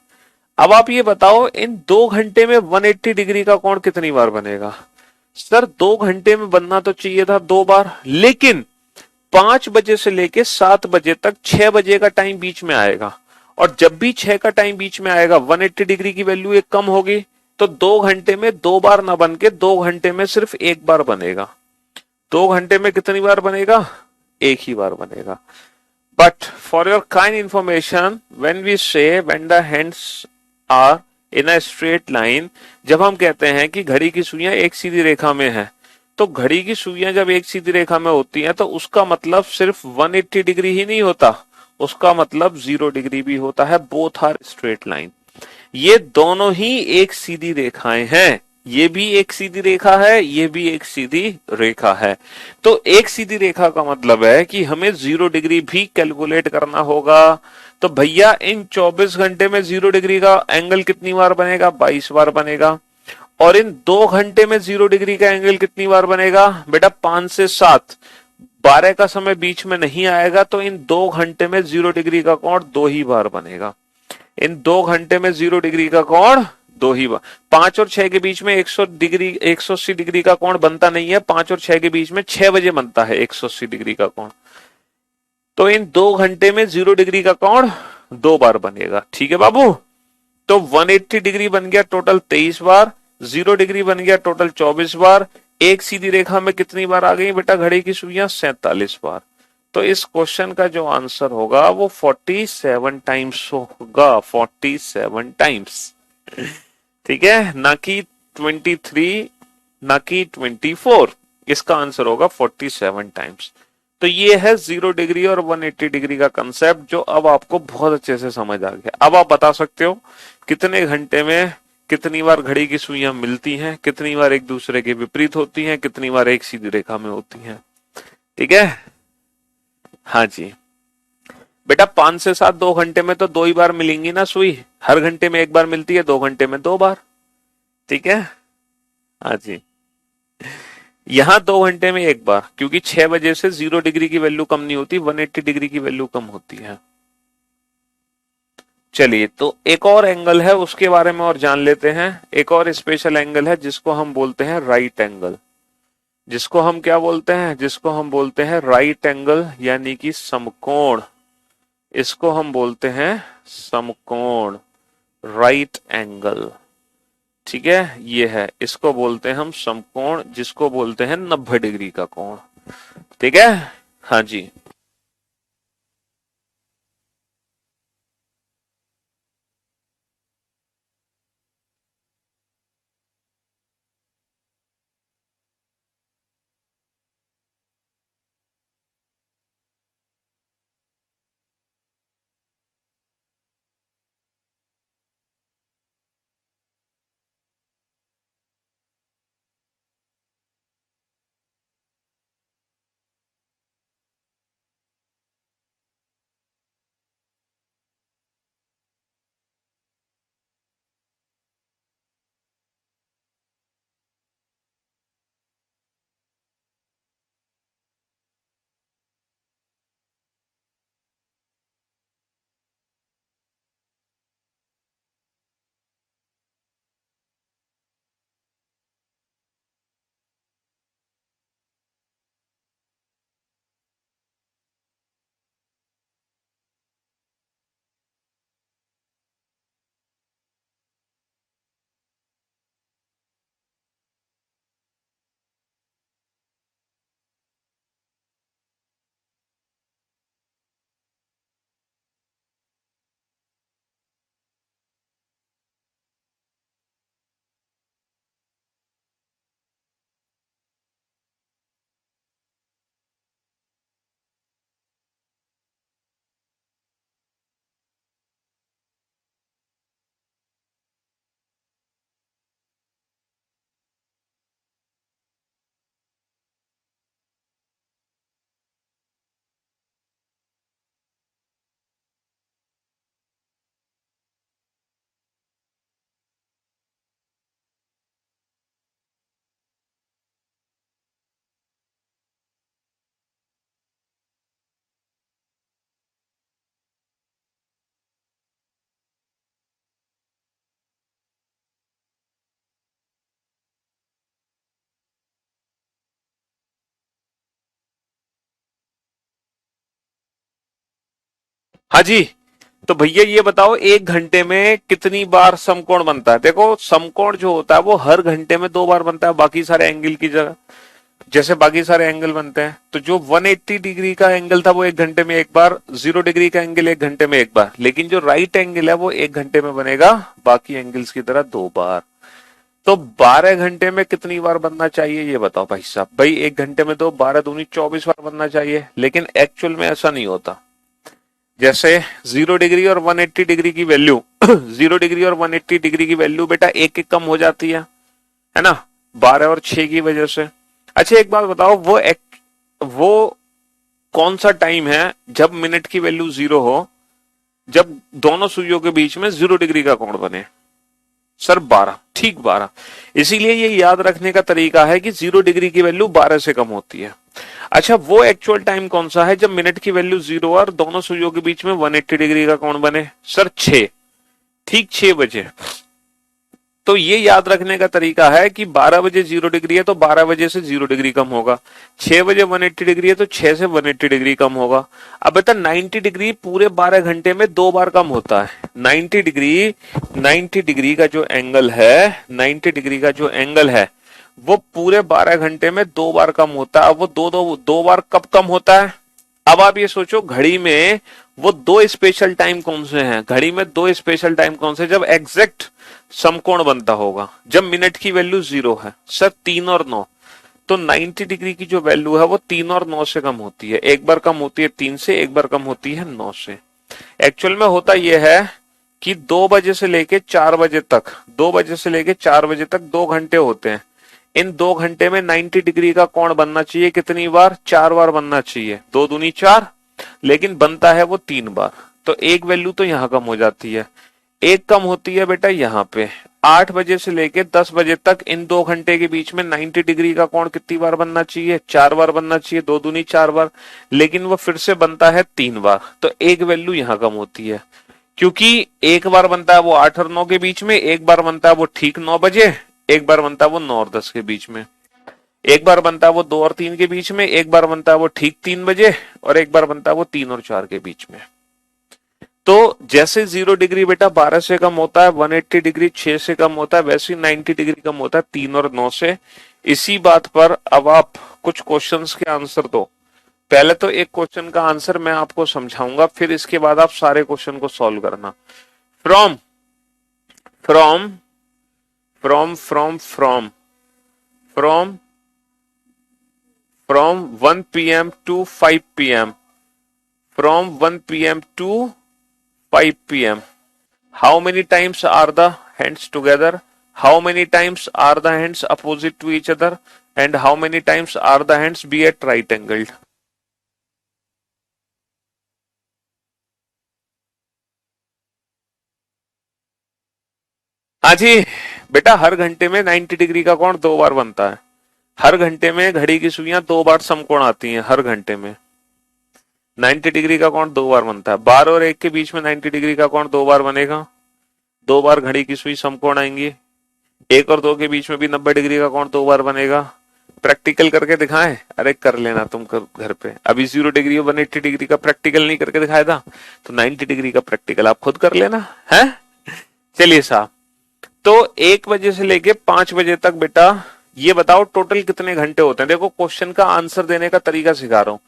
अब आप ये बताओ इन 2 घंटे में 180 डिग्री का कोण कितनी बार बनेगा? सर 2 घंटे में बनना तो चाहिए था 2 बार, लेकिन 5 बजे से लेके 7 बजे तक 6 बजे का टाइम बीच में आएगा, और जब भी 6 का टाइम बीच में आएगा 180 डिग्री की वैल्यू एक कम होगी, तो 2 घंटे में 2 बार ना बन के 2 घंटे में सिर्फ एक बार बनेगा। 2 घंटे में कितनी बार बनेगा? एक ही बार बनेगा। But for your kind information, when we say when the hands are in a straight line, जब हम कहते हैं कि घड़ी की सुइयां एक सीधी रेखा में है, तो घड़ी की सुइयां जब एक सीधी रेखा में होती हैं तो उसका मतलब सिर्फ 180 डिग्री ही नहीं होता, उसका मतलब 0 डिग्री भी होता है। Both are straight line. ये दोनों ही एक सीधी रेखाएं हैं। ये भी एक सीधी रेखा है, ये भी एक सीधी रेखा है। तो एक सीधी रेखा का मतलब है कि हमें 0 डिग्री भी कैलकुलेट करना होगा। तो भैया इन 24 घंटे में 0 डिग्री का एंगल कितनी बार बनेगा? 22 बार बनेगा। और इन 2 घंटे में 0 डिग्री का एंगल कितनी बार बनेगा? बेटा 5 से 7। 12 का समय बीच में नहीं आएगा, तो इन 2 घंटे में 0 डिग्री का कोण 2 ही बार बनेगा। इन 2 घंटे में 0 डिग्री का कोण 2 ही बार। 5 और 6 के बीच में 100 डिग्री 180 डिग्री का कोण बनता नहीं है। 5 और 6 के बीच में 6 बजे बनता है 180 डिग्री का कोण। तो इन 2 घंटे में 0 डिग्री का कोण 2 बार बनेगा। ठीक है बाबू। तो 180 डिग्री बन गया टोटल 23 बार, 0 डिग्री बन गया टोटल 24 बार। एक सीधी रेखा में कितनी बार आ गई बेटा घड़ी की सुइयां? 47 बार। तो इस क्वेश्चन का जो आंसर होगा वो 47 टाइम्स होगा। 47 टाइम्स। ठीक है, ना कि 23, ना कि 24। इसका आंसर होगा 47 टाइम्स। तो ये है 0 डिग्री और 180 डिग्री का कंसेप्ट, जो अब आपको बहुत अच्छे से समझ आ गया। अब आप बता सकते हो कितने घंटे में कितनी बार घड़ी की सुइयां मिलती हैं, कितनी बार एक दूसरे के विपरीत होती हैं, कितनी बार एक सीधी रेखा में होती हैं। ठीक है। हाँ जी बेटा, 5 से 7 2 घंटे में तो 2 ही बार मिलेंगी ना सुई। हर घंटे में एक बार मिलती है, 2 घंटे में 2 बार। ठीक है। हाँ जी। यहाँ 2 घंटे में एक बार, क्योंकि 6 बजे से 0 डिग्री की वैल्यू कम नहीं होती, 180 डिग्री की वैल्यू कम होती है। चलिए, तो एक और एंगल है, उसके बारे में और जान लेते हैं। एक और स्पेशल एंगल है जिसको हम बोलते हैं राइट एंगल। जिसको हम क्या बोलते हैं? जिसको हम बोलते हैं राइट एंगल, यानी कि समकोण। इसको हम बोलते हैं समकोण, राइट एंगल। ठीक है, ये है, इसको बोलते हैं हम समकोण, जिसको बोलते हैं 90 डिग्री का कोण। ठीक है। हाँ जी। हाँ जी, तो भैया ये बताओ एक घंटे में कितनी बार समकोण बनता है? देखो समकोण जो होता है वो हर घंटे में 2 बार बनता है बाकी सारे एंगल की जगह, जैसे बाकी सारे एंगल बनते हैं। तो जो 180 डिग्री का एंगल था वो एक घंटे में एक बार, 0 डिग्री का एंगल एक घंटे में एक बार, लेकिन जो राइट एंगल है वो एक घंटे में बनेगा बाकी एंगल्स की तरह 2 बार। तो 12 घंटे में कितनी बार बनना चाहिए ये बताओ भाई साहब। भाई एक घंटे में तो 12 दूनी 24 बार बनना चाहिए, लेकिन एक्चुअल में ऐसा नहीं होता। जैसे 0 डिग्री और 180 डिग्री की वैल्यू 0 डिग्री और 180 डिग्री की वैल्यू बेटा एक एक कम हो जाती है ना, 12 और 6 की वजह से। अच्छा एक बात बताओ, वो कौन सा टाइम है जब मिनट की वैल्यू 0 हो, जब दोनों सुइयों के बीच में 0 डिग्री का कोण बने? सर 12, ठीक 12। इसीलिए ये याद रखने का तरीका है कि 0 डिग्री की वैल्यू 12 से कम होती है। अच्छा वो एक्चुअल टाइम कौन सा है जब मिनट की वैल्यू 0 और दोनों सुइयों के बीच में 180 डिग्री का कोण बने? सर 6, ठीक 6 बजे। तो ये याद रखने का तरीका है कि 12 बजे 0 डिग्री है तो 12 बजे से 0 डिग्री कम होगा, 6 बजे 180 डिग्री है तो 6 से 180 डिग्री कम होगा। अब बता 90 डिग्री पूरे 12 घंटे में 2 बार कम होता है। 90 डिग्री का जो एंगल है, 90 डिग्री का जो एंगल है वो पूरे 12 घंटे में 2 बार कम होता है। अब वो दो बार कब कम होता है? अब आप ये सोचो घड़ी में वो 2 स्पेशल टाइम कौन से हैं? घड़ी में 2 स्पेशल टाइम कौन से जब एग्जैक्ट समकोण बनता होगा, जब मिनट की वैल्यू 0 है? सर 3 और 9। तो 90 डिग्री की जो वैल्यू है वो 3 और 9 से कम होती है। एक बार कम होती है 3 से, एक बार कम होती है 9 से। एक्चुअल में होता यह है कि 2 बजे से लेके 4 बजे तक, 2 बजे से लेके 4 बजे तक 2 घंटे होते हैं। इन 2 घंटे में 90 डिग्री का कोण बनना चाहिए कितनी बार? 4 बार बनना चाहिए, 2 दूनी 4, लेकिन बनता है वो 3 बार। तो एक वैल्यू तो यहां कम हो जाती है, एक कम होती है बेटा यहाँ पे। 8 बजे से लेके 10 बजे तक इन 2 घंटे के बीच में 90 डिग्री का कोण कितनी बार बनना चाहिए? 4 बार बनना चाहिए, 2 दूनी 4 बार, लेकिन वो फिर से बनता है 3 बार। तो एक वैल्यू यहाँ कम होती है, क्योंकि एक बार बनता है वो 8 और 9 के बीच में, एक बार बनता है वो ठीक 9 बजे, एक बार बनता है वो 9 और 10 के बीच में, एक बार बनता है वो 2 और 3 के बीच में, एक बार बनता है वो ठीक 3 बजे, और एक बार बनता है वो 3 और 4 के बीच में। तो जैसे 0 डिग्री बेटा 12 से कम होता है, 180 डिग्री 6 से कम होता है, वैसे ही 90 डिग्री कम होता है 3 और 9 से। इसी बात पर अब आप कुछ क्वेश्चंस के आंसर दो। पहले तो एक क्वेश्चन का आंसर मैं आपको समझाऊंगा, फिर इसके बाद आप सारे क्वेश्चन को सॉल्व करना। From from from from from from from 1 p.m. to 5 p.m. from 1 p.m. to 5 p.m. How many times are the hands together? How many times are the hands opposite to each other? And how many times are the hands be at right angled? हाँ जी बेटा, हर घंटे में 90 degree का कोण 2 बार बनता है। हर घंटे में घड़ी की सुइयां 2 बार समकोण आती हैं। हर घंटे में 90 डिग्री का कोण 2 बार बनता है। 12 और 1 के बीच में 90 डिग्री का कोण 2 बार बनेगा, 2 बार घड़ी की सुई समकोण आएंगी। 1 और 2 के बीच में भी 90 डिग्री का कोण 2 बार बनेगा। प्रैक्टिकल करके दिखाएं? अरे कर लेना तुम घर पे। अभी 0 डिग्री और 180 डिग्री का प्रैक्टिकल नहीं करके दिखाया था, तो 90 डिग्री का प्रैक्टिकल आप खुद कर लेना है। चलिए साहब, तो 1 बजे से लेके 5 बजे तक बेटा ये बताओ टोटल कितने घंटे होते हैं? देखो क्वेश्चन का आंसर देने का तरीका सिखा रहा हूं।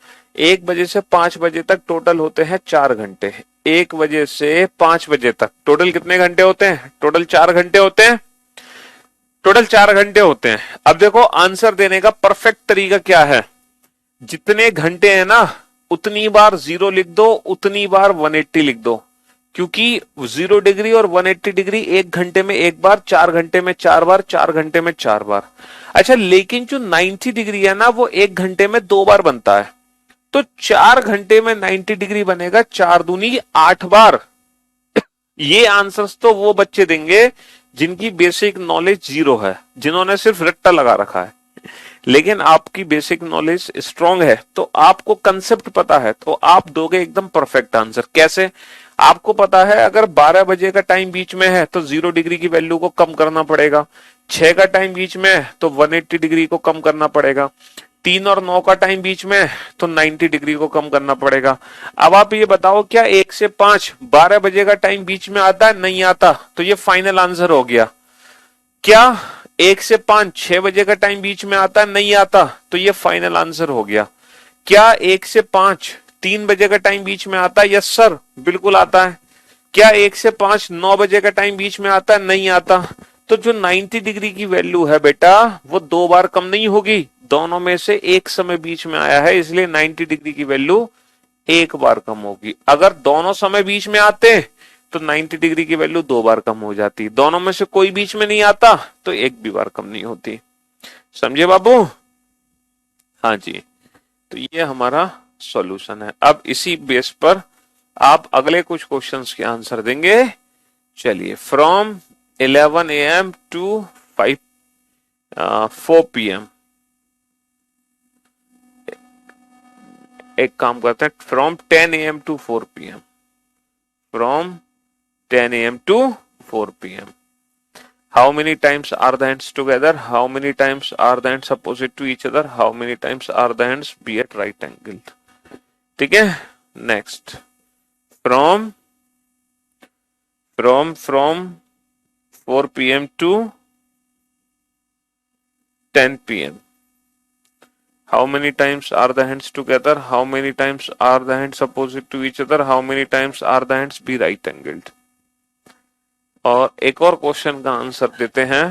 1 बजे से 5 बजे तक टोटल होते हैं 4 घंटे। 1 बजे से 5 बजे तक टोटल कितने घंटे होते हैं? टोटल 4 घंटे होते हैं। टोटल 4 घंटे होते हैं। अब देखो आंसर देने का परफेक्ट तरीका क्या है? जितने घंटे हैं ना उतनी बार 0 लिख दो, उतनी बार 180 लिख दो, क्योंकि 0 डिग्री और 180 डिग्री 1 घंटे में 1 बार, 4 घंटे में 4 बार, 4 घंटे में 4 बार। अच्छा लेकिन जो 90 डिग्री है ना वो 1 घंटे में 2 बार बनता है, तो 4 घंटे में 90 डिग्री बनेगा 4 दूनी 8 बार। ये आंसर्स तो वो बच्चे देंगे जिनकी बेसिक नॉलेज 0 है, जिन्होंने सिर्फ रट्टा लगा रखा है। लेकिन आपकी बेसिक नॉलेज स्ट्रांग है, तो आपको कंसेप्ट पता है, तो आप दोगे एकदम परफेक्ट आंसर। कैसे? आपको पता है अगर 12 बजे का टाइम बीच में है तो 0 डिग्री की वैल्यू को कम करना पड़ेगा, 6 का टाइम बीच में है तो 180 डिग्री को कम करना पड़ेगा, 3 और 9 का टाइम बीच में, तो 90 डिग्री को कम करना पड़ेगा। अब आप ये बताओ, क्या 1 से 5 12 बजे का टाइम बीच में आता है? नहीं आता, तो ये फाइनल आंसर हो गया। क्या 1 से 5 6 बजे का टाइम बीच में आता है? नहीं आता, तो ये फाइनल आंसर हो गया। क्या 1 से 5 3 बजे का टाइम बीच में आता है? यस सर, बिल्कुल आता है। क्या 1 से 5 9 बजे का टाइम बीच में आता है? नहीं आता। तो जो 90 डिग्री की वैल्यू है बेटा, वो 2 बार कम नहीं होगी, दोनों में से एक समय बीच में आया है, इसलिए 90 डिग्री की वैल्यू 1 बार कम होगी। अगर दोनों समय बीच में आते तो 90 डिग्री की वैल्यू 2 बार कम हो जाती। दोनों में से कोई बीच में नहीं आता तो एक भी बार कम नहीं होती। समझे बाबू? हाँ जी। तो ये हमारा सॉल्यूशन है। अब इसी बेस पर आप अगले कुछ क्वेश्चंस के आंसर देंगे। चलिए, फ्रॉम 11 AM टू 4 PM। एक काम करते हैं, from 10 AM to 4 PM। From 10 AM to 4 PM। How many times are the hands together? How many times are the hands opposite to each other? How many times are the hands be at right angle? ठीक है, next, from 4 PM to 10 PM. How many times are the hands together? How many times are the hands opposite to each other? How many times are the hands be right angled? और एक और question का answer देते हैं,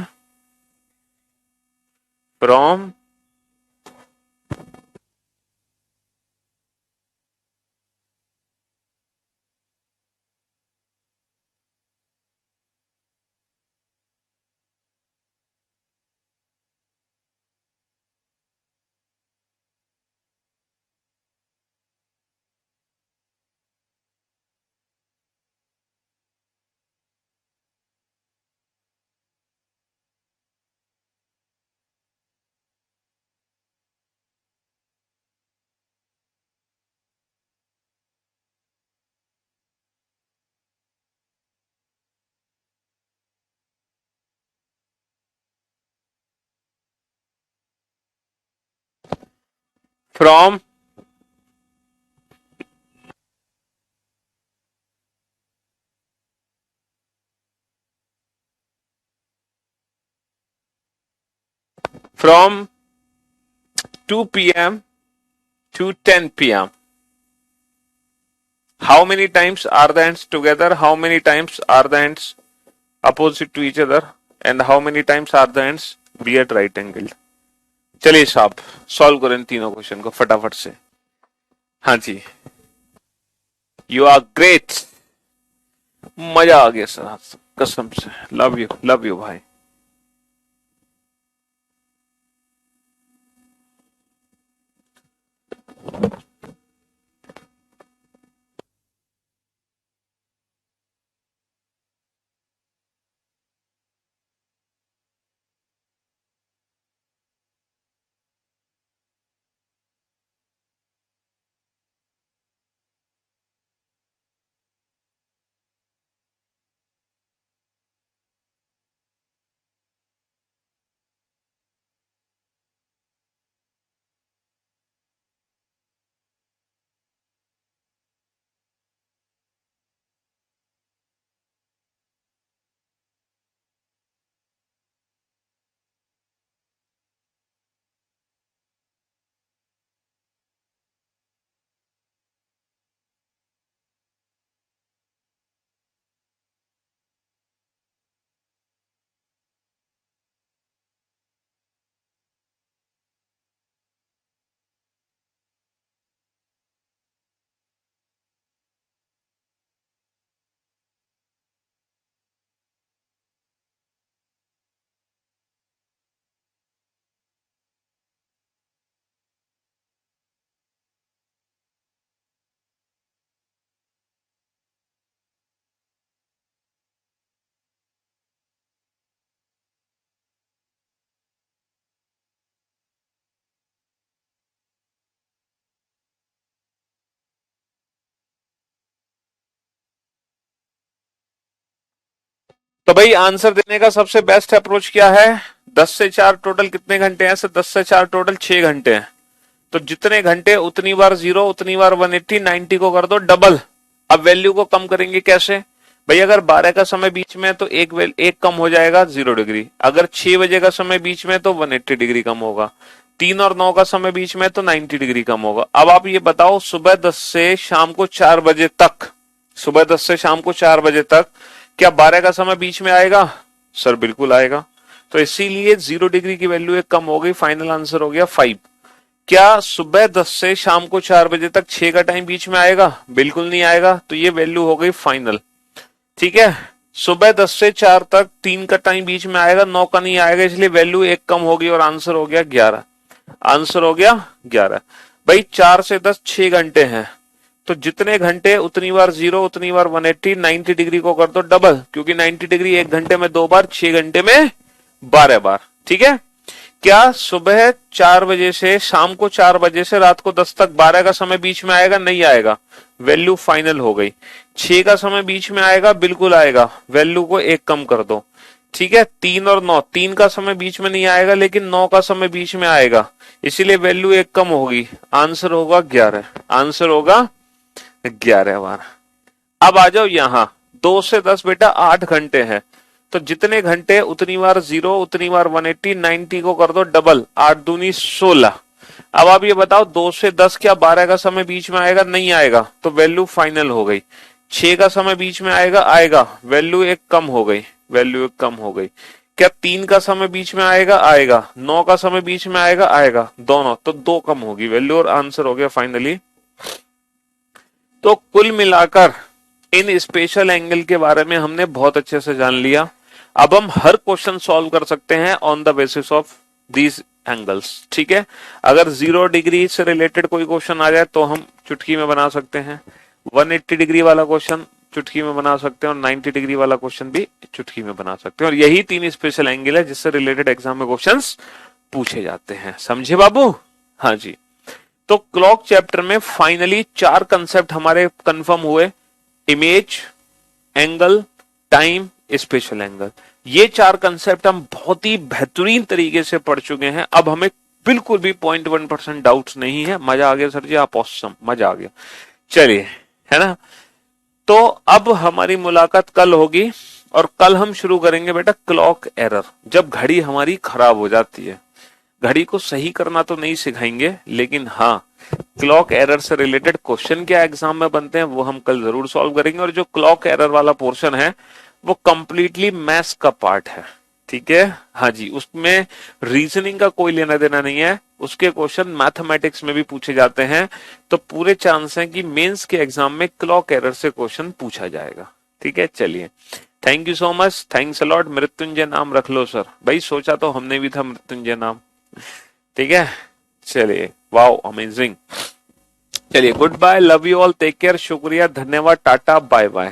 from from from 2 PM to 10 PM. How many times are the hands together? How many times are the hands opposite to each other? And how many times are the hands be at right angle? चलिए साहब, solve करें इन तीनों question को फटाफट से। हाँ जी, you are great, मजा आ गया सर, कसम से। लव यू भाई। तो भाई, आंसर देने का सबसे बेस्ट अप्रोच क्या है? 10 से 4 टोटल कितने घंटे हैं सर? 10 से 4 टोटल 6 घंटे हैं। तो जितने घंटे उतनी बार 0, उतनी बार 180, 90 को कर दो डबल। अब वैल्यू को कम करेंगे कैसे भाई? अगर 12 का समय बीच में है तो एक कम हो जाएगा 0 डिग्री। अगर 6 बजे का समय बीच में है तो 180 डिग्री कम होगा। 3 और 9 का समय बीच में है तो 90 डिग्री कम होगा। अब आप ये बताओ सुबह 10 से शाम को 4 बजे तक, सुबह 10 से शाम को 4 बजे तक क्या 12 का समय बीच में आएगा? सर बिल्कुल आएगा। तो इसीलिए 0 डिग्री की वैल्यू एक कम हो गई। फाइनल आंसर हो गया 5। क्या सुबह 10 से शाम को 4 बजे तक 6 का टाइम बीच में आएगा? बिल्कुल नहीं आएगा। तो ये वैल्यू हो गई फाइनल। ठीक है, सुबह 10 से 4 तक 3 का टाइम बीच में आएगा, 9 का नहीं आएगा, इसलिए वैल्यू एक कम होगी और आंसर हो गया 11। आंसर हो गया 11। भाई 4 से 10 6 घंटे हैं, तो जितने घंटे उतनी बार 0, उतनी बार 180, 90 डिग्री को कर दो डबल, क्योंकि 90 डिग्री एक घंटे में 2 बार, 6 घंटे में 12 बार। ठीक है, क्या सुबह 4 बजे से शाम को 4 बजे से रात को 10 तक 12 का समय बीच में आएगा? नहीं आएगा। वैल्यू फाइनल हो गई। 6 का समय बीच में आएगा? बिल्कुल आएगा। वैल्यू को एक कम कर दो। ठीक है, 3 और 9, 3 का समय बीच में नहीं आएगा लेकिन 9 का समय बीच में आएगा, इसीलिए वैल्यू एक कम होगी। आंसर होगा 11। आंसर होगा 11 बार। अब आ जाओ यहां, 2 से 10 बेटा 8 घंटे हैं, तो जितने घंटे उतनी बार 0, उतनी बार 180, 90 को कर दो डबल, 8 दूनी 16। अब आप ये बताओ 2 से 10 क्या 12 का समय बीच में आएगा? नहीं आएगा। तो वैल्यू फाइनल हो गई। 6 का समय बीच में आएगा? आएगा। वैल्यू एक कम हो गई। वैल्यू एक कम हो गई। क्या 3 का समय बीच में आएगा? आएगा। 9 का समय बीच में आएगा? आएगा। दोनों, तो 2 कम होगी वैल्यू और आंसर हो गया फाइनली। तो कुल मिलाकर इन स्पेशल एंगल के बारे में हमने बहुत अच्छे से जान लिया। अब हम हर क्वेश्चन सॉल्व कर सकते हैं on the basis of these angles. ठीक है, अगर 0 डिग्री से रिलेटेड कोई क्वेश्चन आ जाए तो हम चुटकी में बना सकते हैं, 180 डिग्री वाला क्वेश्चन चुटकी में बना सकते हैं, और 90 डिग्री वाला क्वेश्चन भी चुटकी में बना सकते हैं। और यही 3 स्पेशल एंगल है जिससे रिलेटेड एग्जाम में क्वेश्चंस पूछे जाते हैं। समझे बाबू? हाँ जी। तो क्लॉक चैप्टर में फाइनली 4 कंसेप्ट हमारे कंफर्म हुए: image, angle, time, special angle. ये 4 कंसेप्ट हम बहुत ही बेहतरीन तरीके से पढ़ चुके हैं। अब हमें बिल्कुल भी 0.1% डाउट्स नहीं है। मजा आ गया सर जी? आप ऑसम, मजा आ गया। चलिए, है ना? तो अब हमारी मुलाकात कल होगी और कल हम शुरू करेंगे बेटा क्लॉक एरर। जब घड़ी हमारी खराब हो जाती है, घड़ी को सही करना तो नहीं सिखाएंगे, लेकिन हाँ क्लॉक एरर से रिलेटेड क्वेश्चन क्या एग्जाम में बनते हैं वो हम कल जरूर सॉल्व करेंगे। और जो क्लॉक एरर वाला पोर्शन है वो कंप्लीटली मैथ्स का पार्ट है। ठीक है, हाँ जी, उसमें रीजनिंग का कोई लेना देना नहीं है। उसके क्वेश्चन मैथमेटिक्स में भी पूछे जाते हैं, तो पूरे चांस हैं कि मेंस के एग्जाम में क्लॉक एरर से क्वेश्चन पूछा जाएगा। ठीक है, चलिए, thank you so much, thanks a lot. Mrityunjay नाम रख लो सर। भाई सोचा तो हमने भी था मृत्युंजय नाम। ठीक है, चलिए, वाओ अमेजिंग। चलिए, good bye, love you all, take care, शुक्रिया, धन्यवाद, टाटा, बाय बाय।